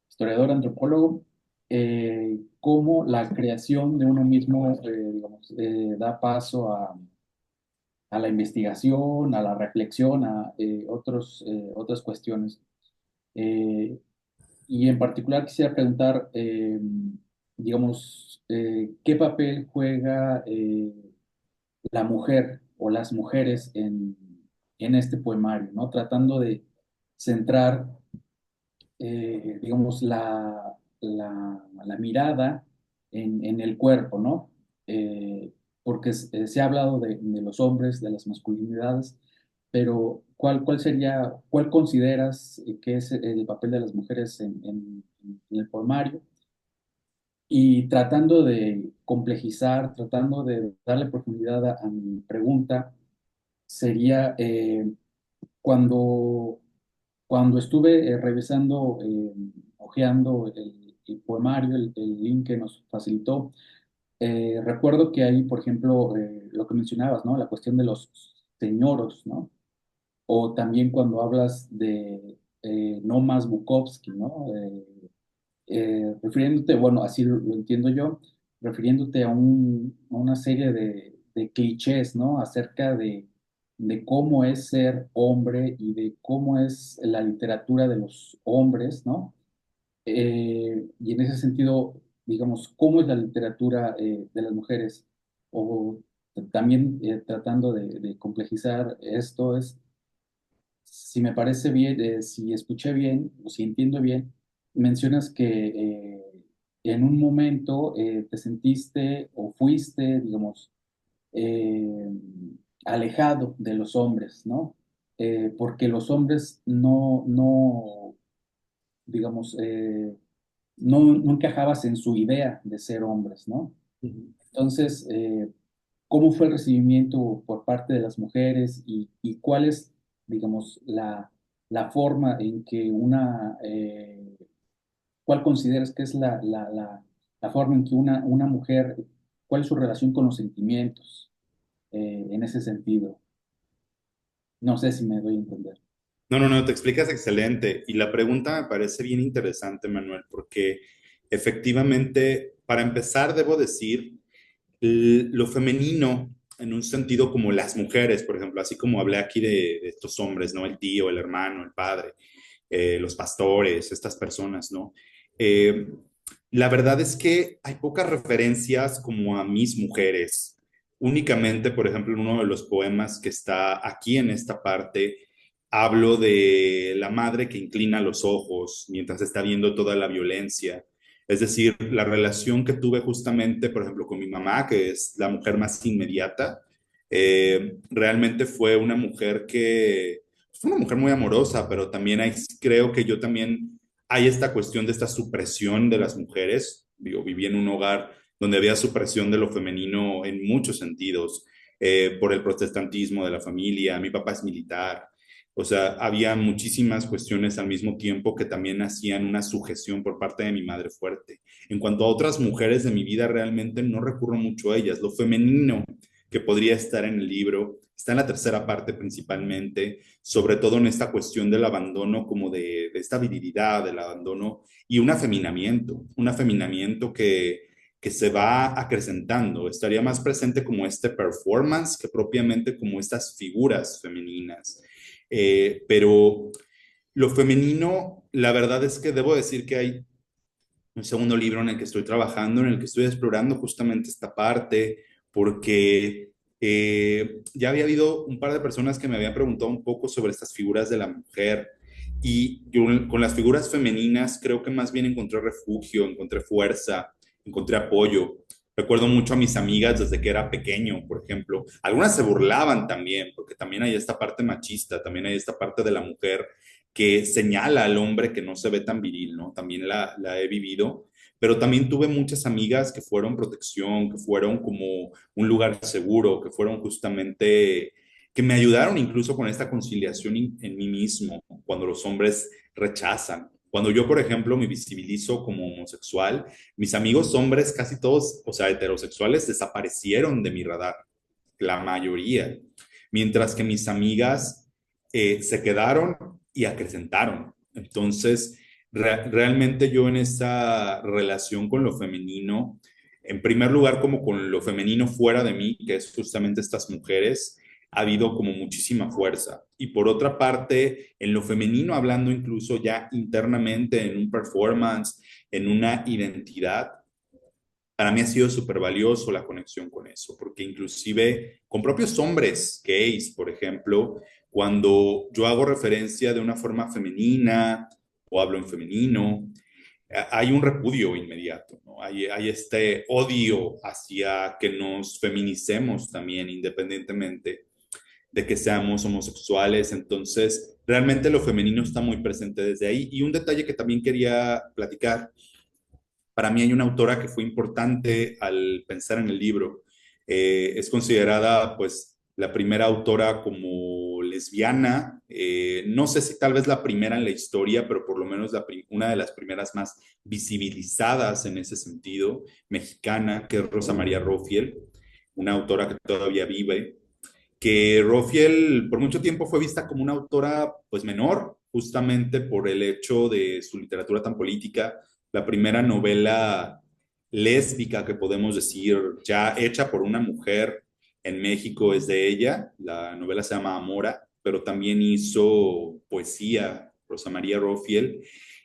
historiador antropólogo, cómo la creación de uno mismo, digamos, da paso a la investigación, a la reflexión, a otras cuestiones. Eh, y en particular quisiera preguntar, digamos, ¿qué papel juega la mujer o las mujeres en este poemario, ¿no? Tratando de centrar, digamos, la mirada en el cuerpo, ¿no? Porque se ha hablado de los hombres, de las masculinidades, pero cuál consideras que es el papel de las mujeres en el poemario? Y tratando de complejizar, tratando de darle profundidad a mi pregunta, sería cuando, cuando estuve revisando, hojeando el poemario, el link que nos facilitó, recuerdo que ahí, por ejemplo, lo que mencionabas, ¿no? La cuestión de los señoros, ¿no? O también cuando hablas de no más Bukowski, ¿no? Refiriéndote, bueno, así lo entiendo yo, refiriéndote a una serie de clichés, ¿no? Acerca de cómo es ser hombre y de cómo es la literatura de los hombres, ¿no? Y en ese sentido, digamos, ¿cómo es la literatura de las mujeres? O también tratando de complejizar esto es, si me parece bien, si escuché bien o si entiendo bien, mencionas que en un momento te sentiste o fuiste, digamos, eh, alejado de los hombres, ¿no? Porque los hombres digamos, no encajabas en su idea de ser hombres, ¿no? Ujú. Entonces, ¿cómo fue el recibimiento por parte de las mujeres y cuál es, digamos, la forma en que ¿cuál consideras que es la forma en que una mujer, cuál es su relación con los sentimientos en ese sentido? No sé si me doy a entender. No, no, no, te explicas excelente. Y la pregunta me parece bien interesante, Manuel, porque efectivamente, para empezar, debo decir, lo femenino, en un sentido como las mujeres, por ejemplo, así como hablé aquí de estos hombres, ¿no? El tío, el hermano, el padre, los pastores, estas personas, ¿no? Eh, la verdad es que hay pocas referencias como a mis mujeres. Únicamente, por ejemplo, en uno de los poemas que está aquí en esta parte, hablo de la madre que inclina los ojos mientras está viendo toda la violencia. Es decir, la relación que tuve justamente, por ejemplo, con mi mamá, que es la mujer más inmediata, realmente fue una mujer que fue una mujer muy amorosa, pero también creo que yo también hay esta cuestión de esta supresión de las mujeres. Digo, viví en un hogar donde había supresión de lo femenino en muchos sentidos, por el protestantismo de la familia. Mi papá es militar. O sea, había muchísimas cuestiones al mismo tiempo que también hacían una sujeción por parte de mi madre fuerte. En cuanto a otras mujeres de mi vida, realmente no recurro mucho a ellas. Lo femenino que podría estar en el libro está en la tercera parte principalmente, sobre todo en esta cuestión del abandono, como de esta virilidad, del abandono y un afeminamiento que se va acrecentando. Estaría más presente como este performance que propiamente como estas figuras femeninas. Pero lo femenino, la verdad es que debo decir que hay un segundo libro en el que estoy trabajando, en el que estoy explorando justamente esta parte, porque ya había habido un par de personas que me habían preguntado un poco sobre estas figuras de la mujer, y yo con las figuras femeninas creo que más bien encontré refugio, encontré fuerza, encontré apoyo. Recuerdo mucho a mis amigas desde que era pequeño, por ejemplo. Algunas se burlaban también, porque también hay esta parte machista, también hay esta parte de la mujer que señala al hombre que no se ve tan viril, ¿no? También la he vivido, pero también tuve muchas amigas que fueron protección, que fueron como un lugar seguro, que fueron justamente, que me ayudaron incluso con esta conciliación en mí mismo, cuando los hombres rechazan. Cuando yo, por ejemplo, me visibilizo como homosexual, mis amigos hombres, casi todos, o sea, heterosexuales, desaparecieron de mi radar, la mayoría, mientras que mis amigas se quedaron y acrecentaron. Entonces, realmente yo en esa relación con lo femenino, en primer lugar como con lo femenino fuera de mí, que es justamente estas mujeres, ha habido como muchísima fuerza. Y por otra parte, en lo femenino, hablando incluso ya internamente en un performance, en una identidad, para mí ha sido súper valioso la conexión con eso, porque inclusive con propios hombres gays, por ejemplo, cuando yo hago referencia de una forma femenina o hablo en femenino, hay un repudio inmediato, ¿no? Hay este odio hacia que nos feminicemos también, independientemente de que seamos homosexuales. Entonces, realmente lo femenino está muy presente desde ahí. Y un detalle que también quería platicar, para mí hay una autora que fue importante al pensar en el libro. Es considerada, pues, la primera autora como lesbiana. No sé si tal vez la primera en la historia, pero por lo menos una de las primeras más visibilizadas en ese sentido, mexicana, que es Rosa María Rofiel, una autora que todavía vive, que Rofiel por mucho tiempo fue vista como una autora pues menor, justamente por el hecho de su literatura tan política. La primera novela lésbica que podemos decir ya hecha por una mujer en México es de ella. La novela se llama Amora, pero también hizo poesía Rosa María Rofiel.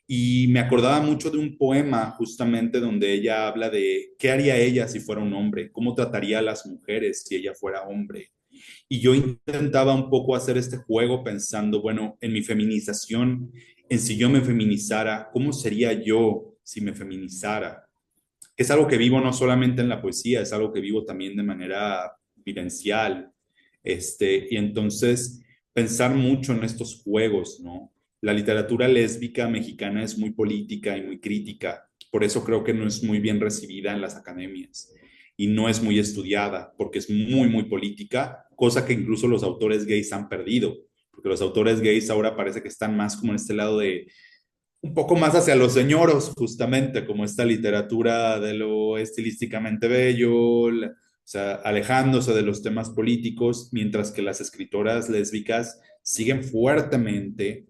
Y me acordaba mucho de un poema justamente donde ella habla de qué haría ella si fuera un hombre, cómo trataría a las mujeres si ella fuera hombre. Y yo intentaba un poco hacer este juego pensando, bueno, en mi feminización, en si yo me feminizara, ¿cómo sería yo si me feminizara? Que es algo que vivo no solamente en la poesía, es algo que vivo también de manera vivencial. Y entonces pensar mucho en estos juegos, ¿no? La literatura lésbica mexicana es muy política y muy crítica, por eso creo que no es muy bien recibida en las academias y no es muy estudiada porque es muy, muy política, cosa que incluso los autores gays han perdido, porque los autores gays ahora parece que están más como en este lado de un poco más hacia los señoros, justamente, como esta literatura de lo estilísticamente bello, o sea, alejándose de los temas políticos, mientras que las escritoras lésbicas siguen fuertemente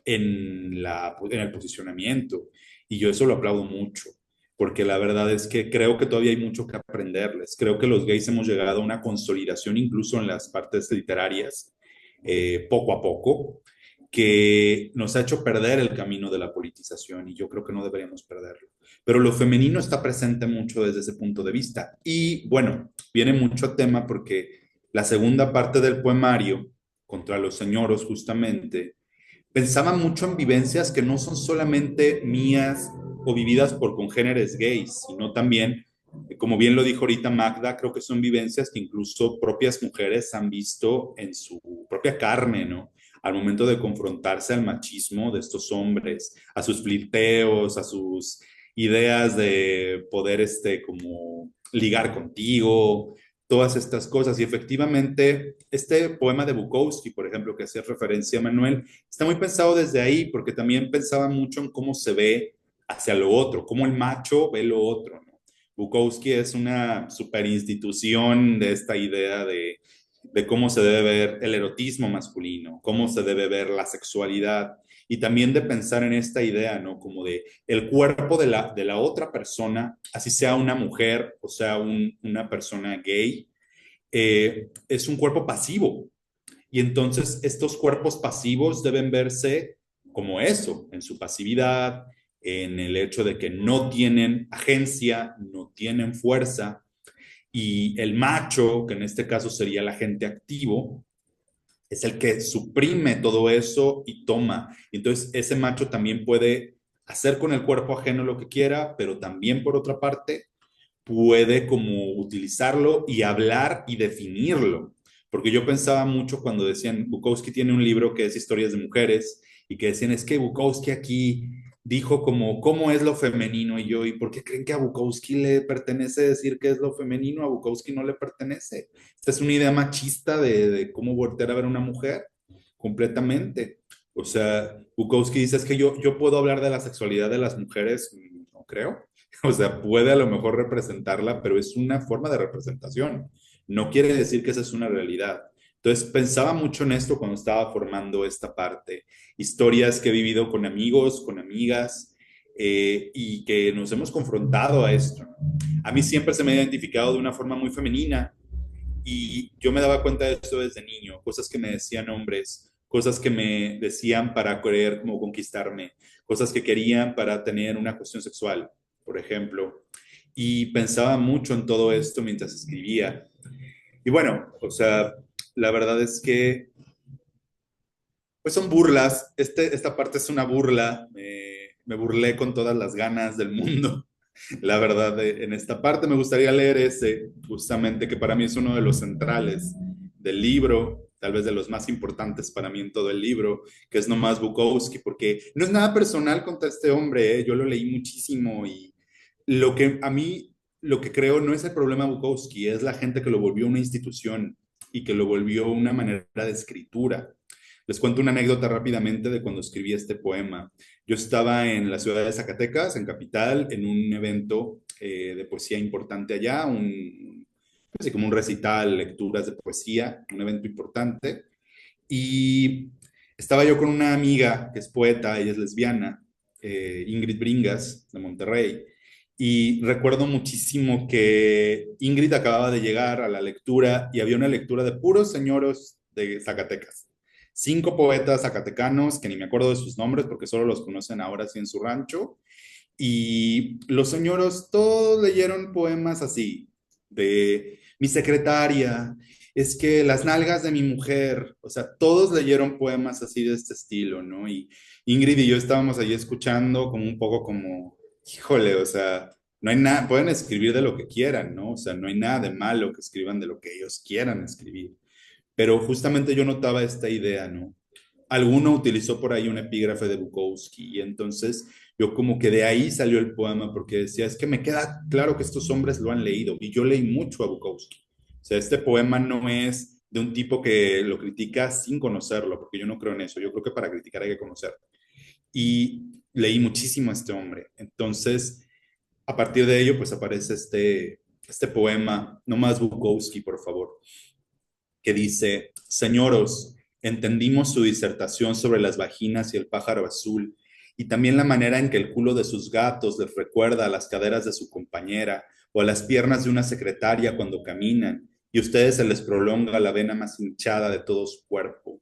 en el posicionamiento. Y yo eso lo aplaudo mucho, porque la verdad es que creo que todavía hay mucho que aprenderles. Creo que los gays hemos llegado a una consolidación incluso en las partes literarias, poco a poco, que nos ha hecho perder el camino de la politización y yo creo que no deberíamos perderlo. Pero lo femenino está presente mucho desde ese punto de vista. Y bueno, viene mucho a tema porque la segunda parte del poemario, contra los señoros justamente, pensaba mucho en vivencias que no son solamente mías o vividas por congéneres gays, sino también, como bien lo dijo ahorita Magda, creo que son vivencias que incluso propias mujeres han visto en su propia carne, ¿no? Al momento de confrontarse al machismo de estos hombres, a sus flirteos, a sus ideas de poder, como ligar contigo, todas estas cosas. Y efectivamente, este poema de Bukowski, por ejemplo, que hacía referencia a Manuel, está muy pensado desde ahí, porque también pensaba mucho en cómo se ve hacia lo otro, cómo el macho ve lo otro, ¿no? Bukowski es una super institución de esta idea de cómo se debe ver el erotismo masculino, cómo se debe ver la sexualidad, y también de pensar en esta idea, ¿no? Como de el cuerpo de la otra persona, así sea una mujer o sea una persona gay, es un cuerpo pasivo. Y entonces estos cuerpos pasivos deben verse como eso, en su pasividad, en el hecho de que no tienen agencia, no tienen fuerza, y el macho, que en este caso sería el agente activo, es el que suprime todo eso y toma. Entonces, ese macho también puede hacer con el cuerpo ajeno lo que quiera, pero también por otra parte puede como utilizarlo y hablar y definirlo. Porque yo pensaba mucho cuando decían, Bukowski tiene un libro que es Historias de Mujeres, y que decían, es que Bukowski aquí dijo como, ¿cómo es lo femenino? Y yo, ¿y por qué creen que a Bukowski le pertenece decir qué es lo femenino? A Bukowski no le pertenece. Esta es una idea machista de cómo voltear a ver a una mujer completamente. O sea, Bukowski dice, es que yo puedo hablar de la sexualidad de las mujeres, no creo. O sea, puede a lo mejor representarla, pero es una forma de representación. No quiere decir que esa es una realidad. Entonces, pensaba mucho en esto cuando estaba formando esta parte. Historias que he vivido con amigos, con amigas, y que nos hemos confrontado a esto. A mí siempre se me ha identificado de una forma muy femenina, y yo me daba cuenta de esto desde niño, cosas que me decían hombres, cosas que me decían para querer como conquistarme, cosas que querían para tener una cuestión sexual, por ejemplo. Y pensaba mucho en todo esto mientras escribía. Y bueno, o sea, la verdad es que pues son burlas. Esta parte es una burla. Me burlé con todas las ganas del mundo. La verdad, en esta parte me gustaría leer ese, justamente, que para mí es uno de los centrales del libro, tal vez de los más importantes para mí en todo el libro, que es nomás Bukowski, porque no es nada personal contra este hombre, ¿eh? Yo lo leí muchísimo, y lo que a mí, lo que creo no es el problema Bukowski, es la gente que lo volvió una institución y que lo volvió una manera de escritura. Les cuento una anécdota rápidamente de cuando escribí este poema. Yo estaba en la ciudad de Zacatecas, en Capital, en un evento de poesía importante allá, así como un recital, lecturas de poesía, un evento importante. Y estaba yo con una amiga que es poeta, ella es lesbiana, Ingrid Bringas, de Monterrey. Y recuerdo muchísimo que Ingrid acababa de llegar a la lectura y había una lectura de puros señoros de Zacatecas. 5 poetas zacatecanos, que ni me acuerdo de sus nombres porque solo los conocen ahora sí en su rancho. Y los señoros todos leyeron poemas así, de mi secretaria, es que las nalgas de mi mujer, o sea, todos leyeron poemas así de este estilo, ¿no? Y Ingrid y yo estábamos allí escuchando como un poco como, híjole, o sea, no hay nada, pueden escribir de lo que quieran, ¿no? O sea, no hay nada de malo que escriban de lo que ellos quieran escribir. Pero justamente yo notaba esta idea, ¿no? Alguno utilizó por ahí un epígrafe de Bukowski, y entonces yo como que de ahí salió el poema, porque decía, es que me queda claro que estos hombres lo han leído, y yo leí mucho a Bukowski. O sea, este poema no es de un tipo que lo critica sin conocerlo, porque yo no creo en eso, yo creo que para criticar hay que conocerlo. Y leí muchísimo a este hombre. Entonces, a partir de ello, pues aparece este poema, no más Bukowski, por favor, que dice, señoros, entendimos su disertación sobre las vaginas y el pájaro azul, y también la manera en que el culo de sus gatos les recuerda a las caderas de su compañera o a las piernas de una secretaria cuando caminan, y a ustedes se les prolonga la vena más hinchada de todo su cuerpo.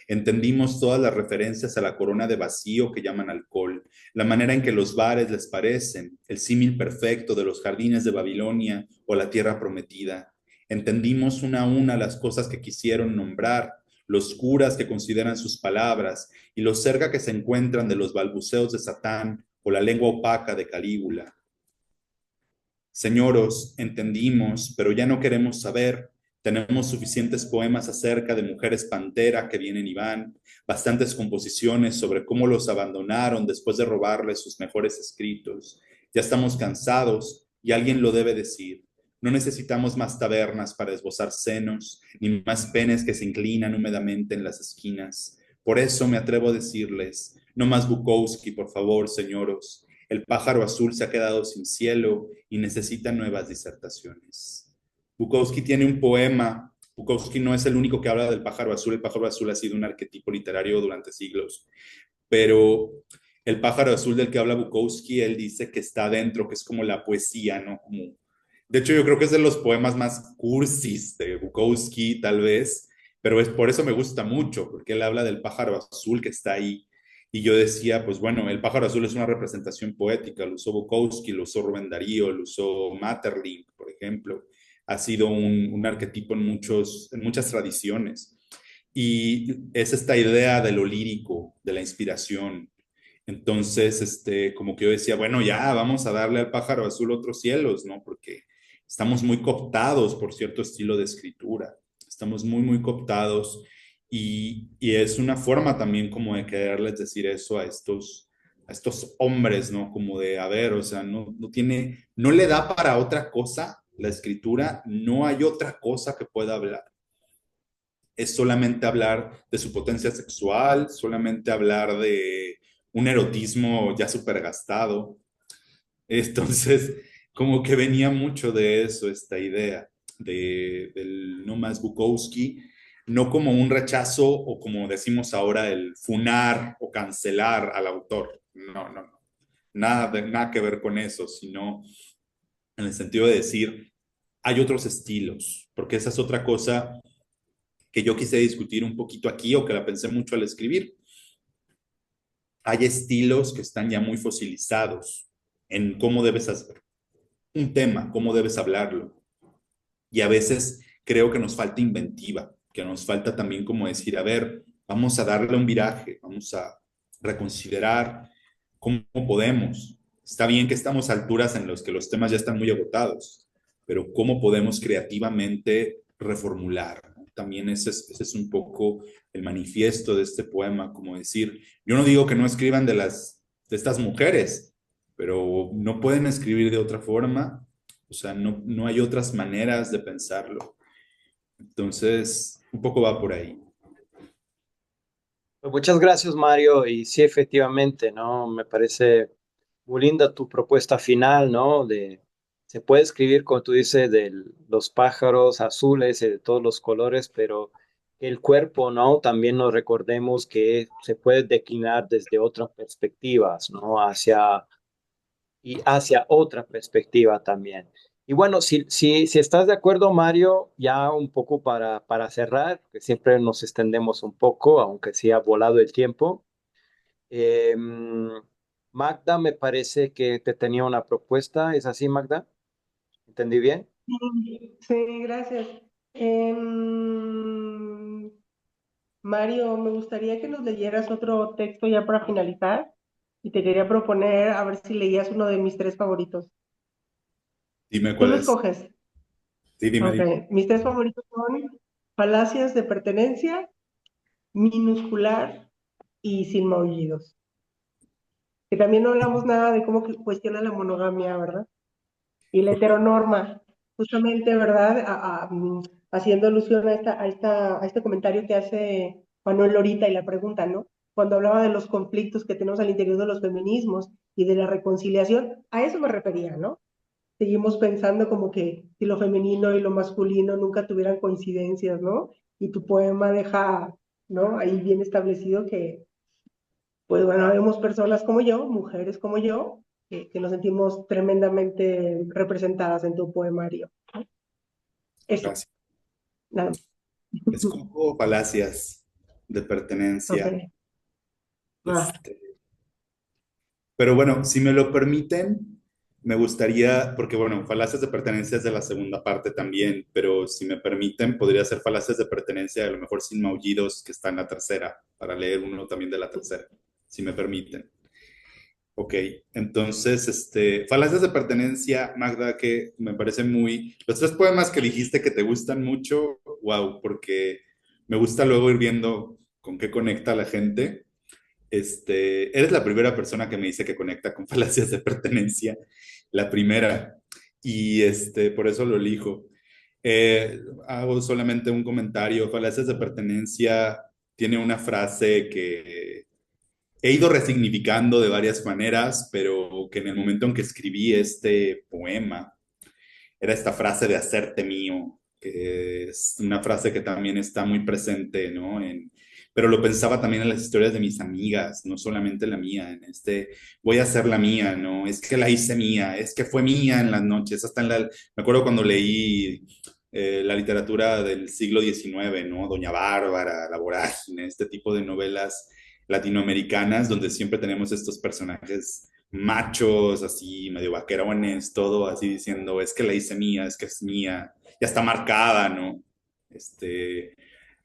Entendimos todas las referencias a la corona de vacío que llaman alcohol, la manera en que los bares les parecen, el símil perfecto de los jardines de Babilonia o la tierra prometida. Entendimos una a una las cosas que quisieron nombrar, los curas que consideran sus palabras y lo cerca que se encuentran de los balbuceos de Satán o la lengua opaca de Calígula. Señoros, entendimos, pero ya no queremos saber. Tenemos suficientes poemas acerca de mujeres pantera que vienen y van, bastantes composiciones sobre cómo los abandonaron después de robarles sus mejores escritos. Ya estamos cansados y alguien lo debe decir. No necesitamos más tabernas para esbozar senos, ni más penes que se inclinan húmedamente en las esquinas. Por eso me atrevo a decirles, no más Bukowski, por favor, señoros. El pájaro azul se ha quedado sin cielo y necesita nuevas disertaciones. Bukowski tiene un poema. Bukowski no es el único que habla del pájaro azul. El pájaro azul ha sido un arquetipo literario durante siglos. Pero el pájaro azul del que habla Bukowski, él dice que está adentro, que es como la poesía, ¿no? Como... De hecho, yo creo que es de los poemas más cursis de Bukowski, tal vez, pero es por eso me gusta mucho, porque él habla del pájaro azul que está ahí. Y yo decía, pues bueno, el pájaro azul es una representación poética, lo usó Bukowski, lo usó Rubén Darío, lo usó Maeterlinck, por ejemplo. Ha sido un arquetipo en muchas tradiciones. Y es esta idea de lo lírico, de la inspiración. Entonces, como que yo decía, bueno, ya vamos a darle al pájaro azul otros cielos, ¿no? Porque estamos muy cooptados por cierto estilo de escritura. Estamos muy, muy cooptados y es una forma también como de quererles decir eso a estos hombres, ¿no? Como de, a ver, o sea, no tiene, no le da para otra cosa la escritura, no hay otra cosa que pueda hablar. Es solamente hablar de su potencia sexual, solamente hablar de un erotismo ya súper gastado. Entonces, como que venía mucho de eso, esta idea del no más Bukowski, no como un rechazo o como decimos ahora, el funar o cancelar al autor. No, no, no. Nada que ver con eso, sino en el sentido de decir, hay otros estilos, porque esa es otra cosa que yo quise discutir un poquito aquí o que la pensé mucho al escribir. Hay estilos que están ya muy fosilizados en cómo debes hacer un tema, cómo debes hablarlo. Y a veces creo que nos falta inventiva, que nos falta también como decir, a ver, vamos a darle un viraje, vamos a reconsiderar cómo podemos. Está bien que estamos a alturas en las que los temas ya están muy agotados, pero cómo podemos creativamente reformular, ¿no? También ese es un poco el manifiesto de este poema, como decir, yo no digo que no escriban de estas mujeres, pero no pueden escribir de otra forma, o sea, no hay otras maneras de pensarlo. Entonces, un poco va por ahí. Pues muchas gracias, Mario. Y sí, efectivamente, ¿no? Me parece muy linda tu propuesta final, ¿no? Se puede escribir, como tú dices, de los pájaros azules y de todos los colores, pero el cuerpo, ¿no? También nos recordemos que se puede declinar desde otras perspectivas, ¿no? Hacia otra perspectiva también. Y bueno, si estás de acuerdo, Mario, ya un poco para cerrar, que siempre nos extendemos un poco, aunque sí ha volado el tiempo. eh, Magda, me parece que te tenía una propuesta. ¿Es así, Magda? ¿Entendí bien? Sí, gracias. Em, Mario, me gustaría que nos leyeras otro texto ya para finalizar y te quería proponer a ver si leías uno de mis tres favoritos. Dime Tú cuál lo es. escoges. Sí, dime, Ok, dime. mis tres favoritos son Falacias de pertenencia, Minuscular y Sin maullidos. Que también no hablamos nada de cómo cuestiona la monogamia, ¿verdad? Y la heteronorma. justamente, ¿verdad? Haciendo alusión a este comentario que hace Manuel Lorita y la pregunta, ¿no? Cuando hablaba de los conflictos que tenemos al interior de los feminismos y de la reconciliación, a eso me refería, ¿no? Seguimos pensando como que si lo femenino y lo masculino nunca tuvieran coincidencias, ¿no? Y tu poema deja, ¿no? Ahí bien establecido que, pues bueno, vemos personas como yo, mujeres como yo, que nos sentimos tremendamente representadas en tu poemario. Eso, Gracias. nada más. Escojo falacias de Ok. pertenencia. Ah, Este, pero bueno, si me lo permiten, me gustaría, porque bueno, falacias de pertenencia es de la segunda parte también, pero si me permiten, podría ser falacias de pertenencia, a lo mejor sin maullidos, que está en la tercera, para leer uno también de la tercera, si me permiten. Ok, entonces, falacias de pertenencia, Magda, que me parece muy... Los tres poemas que dijiste que te gustan mucho, wow, porque me gusta luego ir viendo con qué conecta la gente. Eres la primera persona que me dice que conecta con falacias de pertenencia, la primera, y por eso lo elijo. Hago solamente un comentario. Falacias de pertenencia tiene una frase que he ido resignificando de varias maneras, pero que en el momento en que escribí este poema, era esta frase de hacerte mío, que es una frase que también está muy presente, ¿no? Pero lo pensaba también en las historias de mis amigas, no solamente la mía, voy a hacer la mía, ¿no? Es que la hice mía, es que fue mía en las noches, me acuerdo cuando leí la literatura del siglo XIX, ¿no? Doña Bárbara, La Vorágine, este tipo de novelas latinoamericanas donde siempre tenemos estos personajes machos, así medio vaquerones, todo así diciendo, es que la hice mía, es que es mía, ya está marcada, ¿no? Este,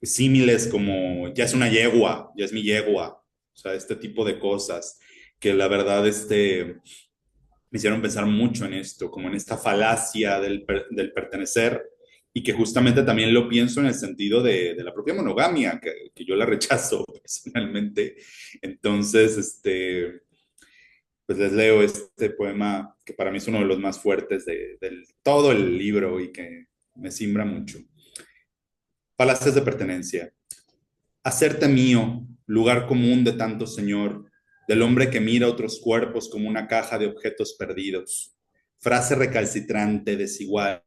símiles como, ya es una yegua, ya es mi yegua, o sea, este tipo de cosas que la verdad, me hicieron pensar mucho en esto, como en esta falacia del pertenecer y que justamente también lo pienso en el sentido de la propia monogamia, que yo la rechazo personalmente. Entonces, pues les leo este poema que para mí es uno de los más fuertes de todo el libro y que me simbra mucho. Falacias de pertenencia. Hacerte mío, lugar común de tanto señor, del hombre que mira otros cuerpos como una caja de objetos perdidos. Frase recalcitrante, desigual,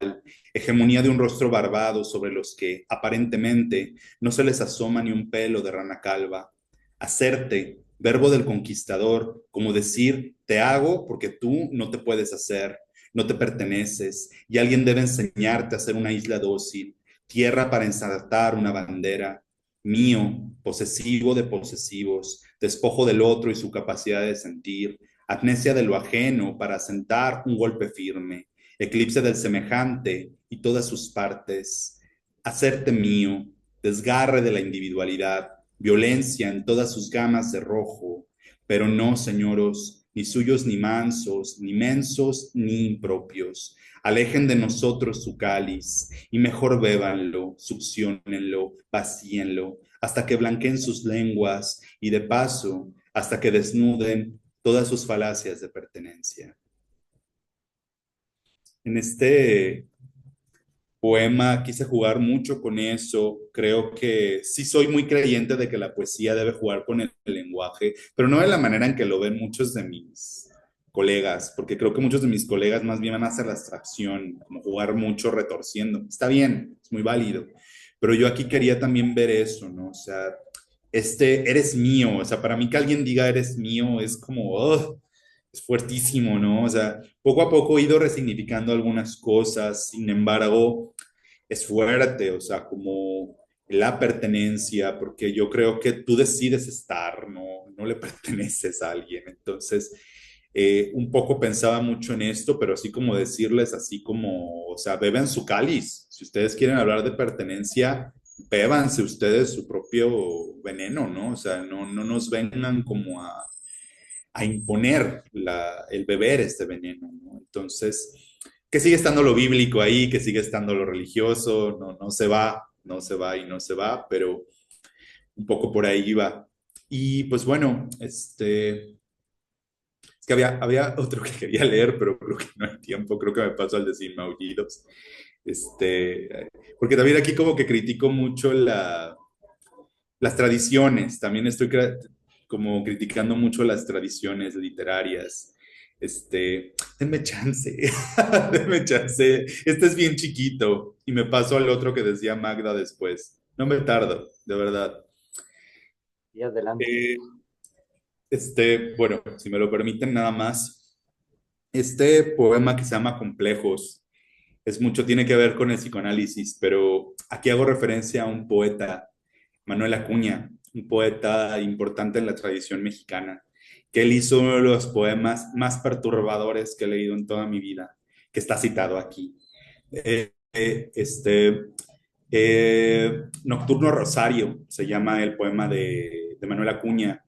hegemonía de un rostro barbado sobre los que, aparentemente, no se les asoma ni un pelo de rana calva. Hacerte, verbo del conquistador, como decir, te hago porque tú no te puedes hacer, no te perteneces, y alguien debe enseñarte a ser una isla dócil, tierra para ensartar una bandera, mío, posesivo de posesivos, despojo del otro y su capacidad de sentir, amnesia de lo ajeno para asentar un golpe firme, eclipse del semejante y todas sus partes, hacerte mío, desgarre de la individualidad, violencia en todas sus gamas de rojo, pero no, señoros, ni suyos ni mansos, ni mensos ni impropios. Alejen de nosotros su cáliz y mejor bébanlo, succiónenlo, vacíenlo, hasta que blanqueen sus lenguas y de paso, hasta que desnuden todas sus falacias de pertenencia. En este poema quise jugar mucho con eso. Creo que sí soy muy creyente de que la poesía debe jugar con el lenguaje, pero no de la manera en que lo ven muchos de mis colegas, porque creo que muchos de mis colegas más bien van a hacer la abstracción, como jugar mucho retorciendo. Está bien, es muy válido, pero yo aquí quería también ver eso, ¿no? O sea, eres mío, o sea, para mí que alguien diga eres mío es como, oh, es fuertísimo, ¿no? O sea, poco a poco he ido resignificando algunas cosas, sin embargo, es fuerte, o sea, como la pertenencia, porque yo creo que tú decides estar, no le perteneces a alguien. Entonces, un poco pensaba mucho en esto, pero así como decirles, así como, o sea, beban su cáliz. Si ustedes quieren hablar de pertenencia, bébanse ustedes su propio veneno, ¿no? O sea, no nos vengan como a imponer el beber este veneno, ¿no? Entonces, que sigue estando lo bíblico ahí, que sigue estando lo religioso, no se va, no se va y no se va, pero un poco por ahí va. Y pues bueno, Es que había otro que quería leer, pero creo que no hay tiempo. Creo que me paso al de Sin Maullidos. Porque también aquí como que critico mucho las tradiciones. También estoy como criticando mucho las tradiciones literarias. Denme chance, denme chance. Este es bien chiquito y me paso al otro que decía Magda después. No me tardo, de verdad. Y adelante. Bueno, si me lo permiten nada más. Este poema que se llama Complejos es mucho, tiene que ver con el psicoanálisis, pero aquí hago referencia a un poeta, Manuel Acuña, un poeta importante en la tradición mexicana, que él hizo uno de los poemas más perturbadores que he leído en toda mi vida, que está citado aquí. Eh, eh, este, Nocturno Rosario se llama el poema de Manuel Acuña.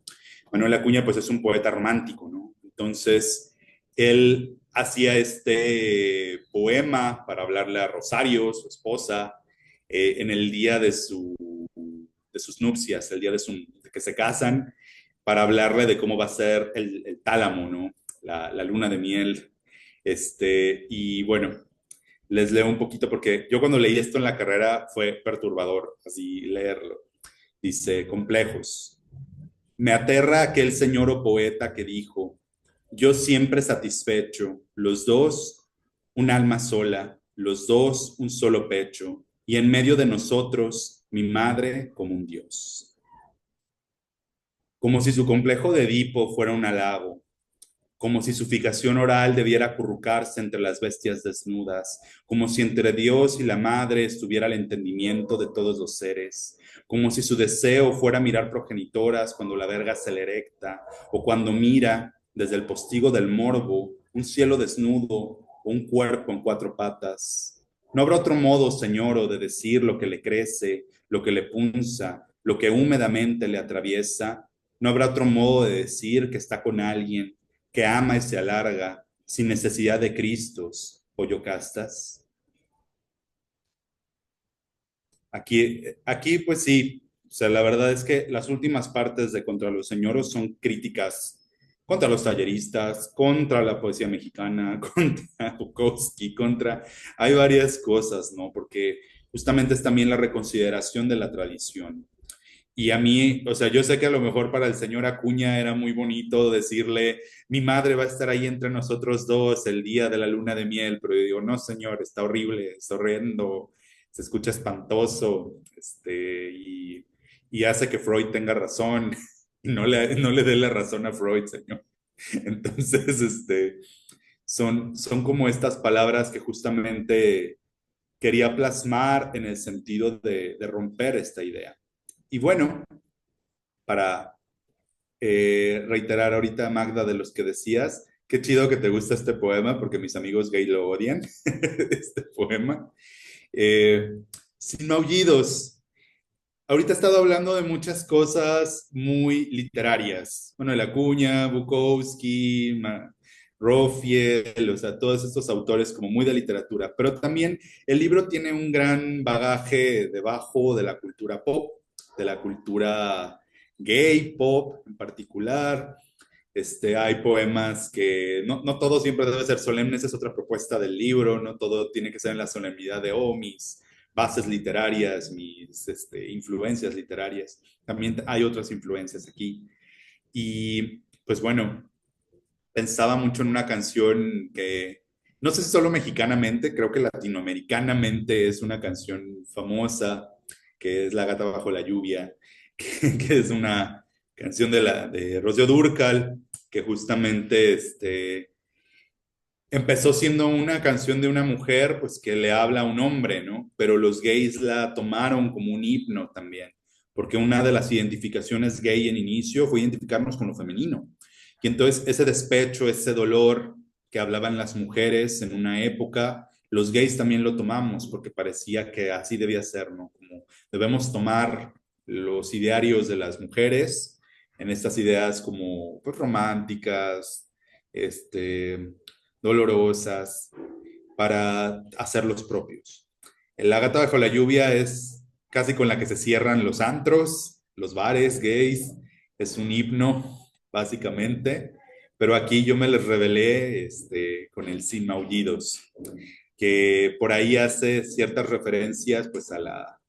Manuel Acuña pues es un poeta romántico, ¿no? Entonces, él hacía este poema para hablarle a Rosario, su esposa, en el día de sus nupcias, el día de que se casan, para hablarle de cómo va a ser el tálamo, ¿no? La luna de miel. Y bueno, les leo un poquito porque yo cuando leí esto en la carrera fue perturbador, así leerlo. Dice, complejos. Me aterra aquel señor o poeta que dijo, yo siempre satisfecho, los dos un alma sola, los dos un solo pecho, y en medio de nosotros mi madre como un dios. Como si su complejo de Edipo fuera un halago, como si su fijación oral debiera acurrucarse entre las bestias desnudas, como si entre Dios y la madre estuviera el entendimiento de todos los seres, como si su deseo fuera mirar progenitoras cuando la verga se le erecta, o cuando mira desde el postigo del morbo un cielo desnudo o un cuerpo en cuatro patas. No habrá otro modo, señor, de decir lo que le crece, lo que le punza, lo que húmedamente le atraviesa. No habrá otro modo de decir que está con alguien, que ama y se alarga sin necesidad de Cristos o yocastas. Aquí pues sí, o sea, la verdad es que las últimas partes de Contra los Señoros son críticas contra los talleristas, contra la poesía mexicana, contra Bukowski, hay varias cosas, ¿no? Porque justamente es también la reconsideración de la tradición. Y a mí, o sea, yo sé que a lo mejor para el señor Acuña era muy bonito decirle, mi madre va a estar ahí entre nosotros dos el día de la luna de miel, pero yo digo, no, señor, está horrible, está horrendo, se escucha espantoso, y hace que Freud tenga razón, y no le dé la razón a Freud, señor. Entonces, son como estas palabras que justamente quería plasmar en el sentido de romper esta idea. Y bueno, para reiterar ahorita, Magda, de los que decías, qué chido que te gusta este poema, porque mis amigos gay lo odian, este poema. Sin maullidos. Ahorita he estado hablando de muchas cosas muy literarias. Bueno, el Acuña, Bukowski, Rofiel, o sea, todos estos autores como muy de literatura, pero también el libro tiene un gran bagaje debajo de la cultura pop, de la cultura gay, pop en particular. Hay poemas que no todo siempre debe ser solemne, esa es otra propuesta del libro, no todo tiene que ser en la solemnidad de, oh, mis bases literarias, mis influencias literarias. También hay otras influencias aquí. Y pues bueno, pensaba mucho en una canción que, no sé si solo mexicanamente, creo que latinoamericanamente es una canción famosa, que es La gata bajo la lluvia, que es una canción de Rocío Dúrcal, que justamente empezó siendo una canción de una mujer, pues que le habla a un hombre, ¿no? Pero los gays la tomaron como un himno también, porque una de las identificaciones gay en inicio fue identificarnos con lo femenino. Y entonces ese despecho, ese dolor que hablaban las mujeres en una época, los gays también lo tomamos, porque parecía que así debía ser, ¿no? Como debemos tomar los idearios de las mujeres en estas ideas como pues, románticas, dolorosas, para hacerlos propios. La gata bajo la lluvia es casi con la que se cierran los antros, los bares gays, es un himno, básicamente, pero aquí yo me les revelé con el Sin Maullidos, que por ahí hace ciertas referencias pues a la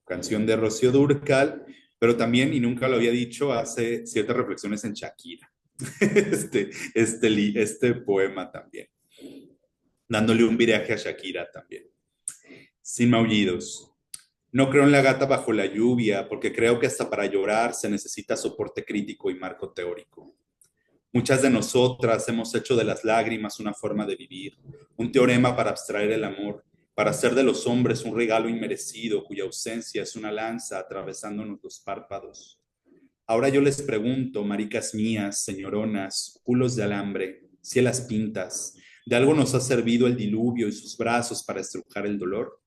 canción de Rocío Dúrcal, pero también, y nunca lo había dicho, hace ciertas reflexiones en Shakira, este poema también, dándole un viraje a Shakira también. Sin Maullidos. No creo en la gata bajo la lluvia, porque creo que hasta para llorar se necesita soporte crítico y marco teórico. Muchas de nosotras hemos hecho de las lágrimas una forma de vivir, un teorema para abstraer el amor, para hacer de los hombres un regalo inmerecido cuya ausencia es una lanza atravesándonos los párpados. Ahora yo les pregunto, maricas mías, señoronas, culos de alambre, cielas pintas, ¿de algo nos ha servido el diluvio y sus brazos para estrujar el dolor?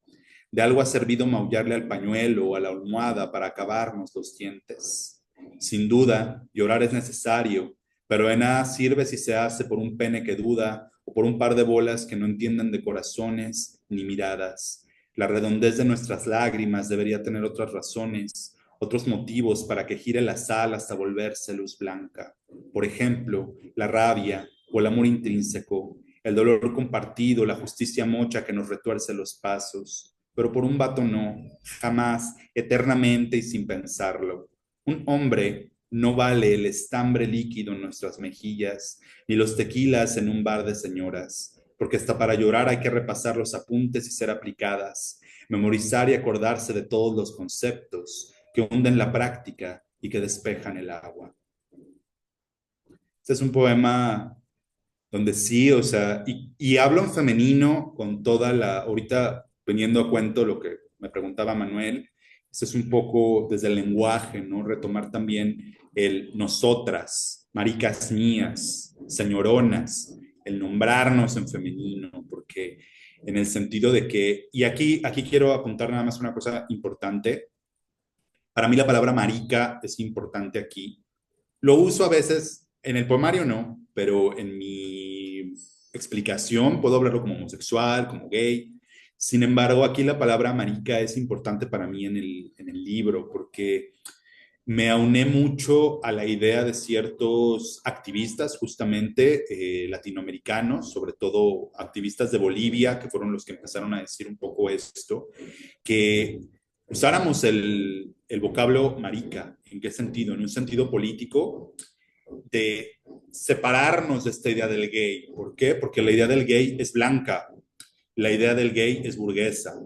¿De algo ha servido maullarle al pañuelo o a la almohada para acabarnos los dientes? Sin duda, llorar es necesario, pero de nada sirve si se hace por un pene que duda o por un par de bolas que no entienden de corazones ni miradas. La redondez de nuestras lágrimas debería tener otras razones, otros motivos para que gire la sal hasta volverse luz blanca. Por ejemplo, la rabia o el amor intrínseco, el dolor compartido, la justicia mocha que nos retuerce los pasos. Pero por un vato no, jamás, eternamente y sin pensarlo. Un hombre no vale el estambre líquido en nuestras mejillas, ni los tequilas en un bar de señoras, porque hasta para llorar hay que repasar los apuntes y ser aplicadas, memorizar y acordarse de todos los conceptos que hunden la práctica y que despejan el agua. Este es un poema donde sí, o sea, y hablo en femenino con toda la, ahorita veniendo a cuento lo que me preguntaba Manuel, este es un poco desde el lenguaje, ¿no? Retomar también el nosotras, maricas mías, señoronas, el nombrarnos en femenino, porque en el sentido de que, y aquí quiero apuntar nada más una cosa importante, para mí la palabra marica es importante aquí. Lo uso a veces, en el poemario no, pero en mi explicación puedo hablarlo como homosexual, como gay. Sin embargo, aquí la palabra marica es importante para mí en el libro porque me auné mucho a la idea de ciertos activistas, justamente latinoamericanos, sobre todo activistas de Bolivia, que fueron los que empezaron a decir un poco esto, que usáramos el vocablo marica. ¿En qué sentido? En un sentido político de separarnos de esta idea del gay. ¿Por qué? Porque la idea del gay es blanca, la idea del gay es burguesa.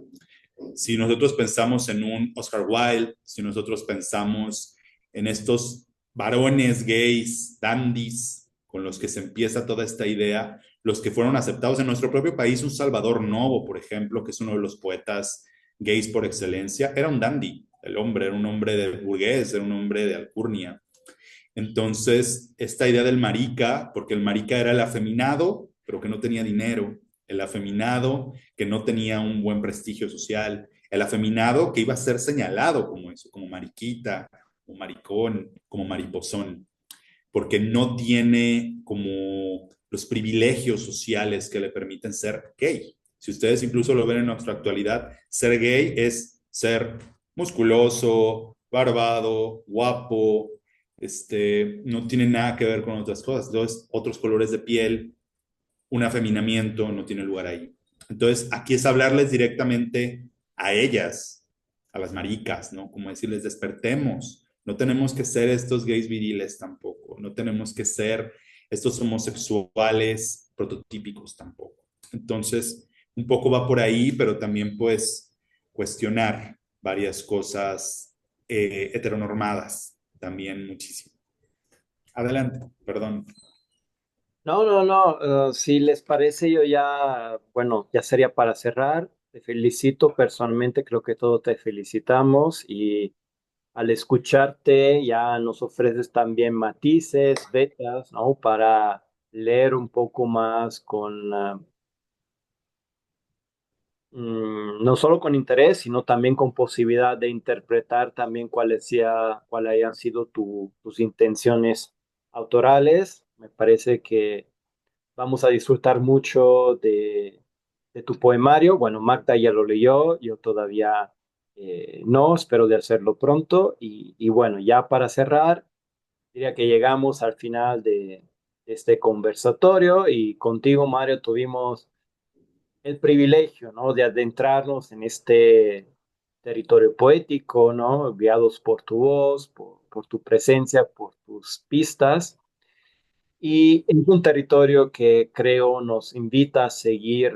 Si nosotros pensamos en un Oscar Wilde, si nosotros pensamos en estos varones gays, dandies, con los que se empieza toda esta idea, los que fueron aceptados en nuestro propio país, un Salvador Novo, por ejemplo, que es uno de los poetas gays por excelencia, era un dandy, el hombre era un hombre de burgués, era un hombre de alcurnia. Entonces, esta idea del marica, porque el marica era el afeminado, pero que no tenía dinero, el afeminado que no tenía un buen prestigio social, el afeminado que iba a ser señalado como eso, como mariquita, como maricón, como mariposón, porque no tiene como los privilegios sociales que le permiten ser gay. Si ustedes incluso lo ven en nuestra actualidad, ser gay es ser musculoso, barbado, guapo, no tiene nada que ver con otras cosas. Entonces, otros colores de piel, un afeminamiento no tiene lugar ahí. Entonces, aquí es hablarles directamente a ellas, a las maricas, ¿no? Como decirles, despertemos. No tenemos que ser estos gays viriles tampoco. No tenemos que ser estos homosexuales prototípicos tampoco. Entonces, un poco va por ahí, pero también pues cuestionar varias cosas heteronormadas, también muchísimo. Adelante, perdón. No, no, no. Si les parece, yo ya, bueno, ya sería para cerrar. Te felicito personalmente, creo que todos te felicitamos y al escucharte ya nos ofreces también matices, vetas, ¿no? Para leer un poco más con, no solo con interés, sino también con posibilidad de interpretar también cuáles hayan sido tus intenciones autorales. Me parece que vamos a disfrutar mucho de tu poemario. Bueno, Magda ya lo leyó, yo todavía no, espero de hacerlo pronto. Y bueno, ya para cerrar, diría que llegamos al final de este conversatorio y contigo, Mario, tuvimos el privilegio, ¿no? De adentrarnos en este territorio poético, ¿no? Guiados por tu voz, por tu presencia, por tus pistas. Y es un territorio que creo nos invita a seguir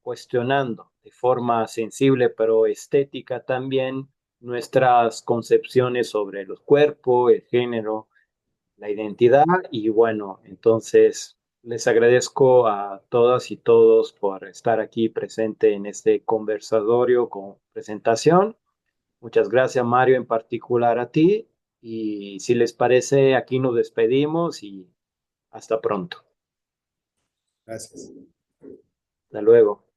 cuestionando de forma sensible pero estética también nuestras concepciones sobre el cuerpo, el género, la identidad. Y bueno, entonces les agradezco a todas y todos por estar aquí presente en este conversatorio con presentación. Muchas gracias, Mario, en particular a ti. Y si les parece, aquí nos despedimos y hasta pronto. Gracias. Hasta luego.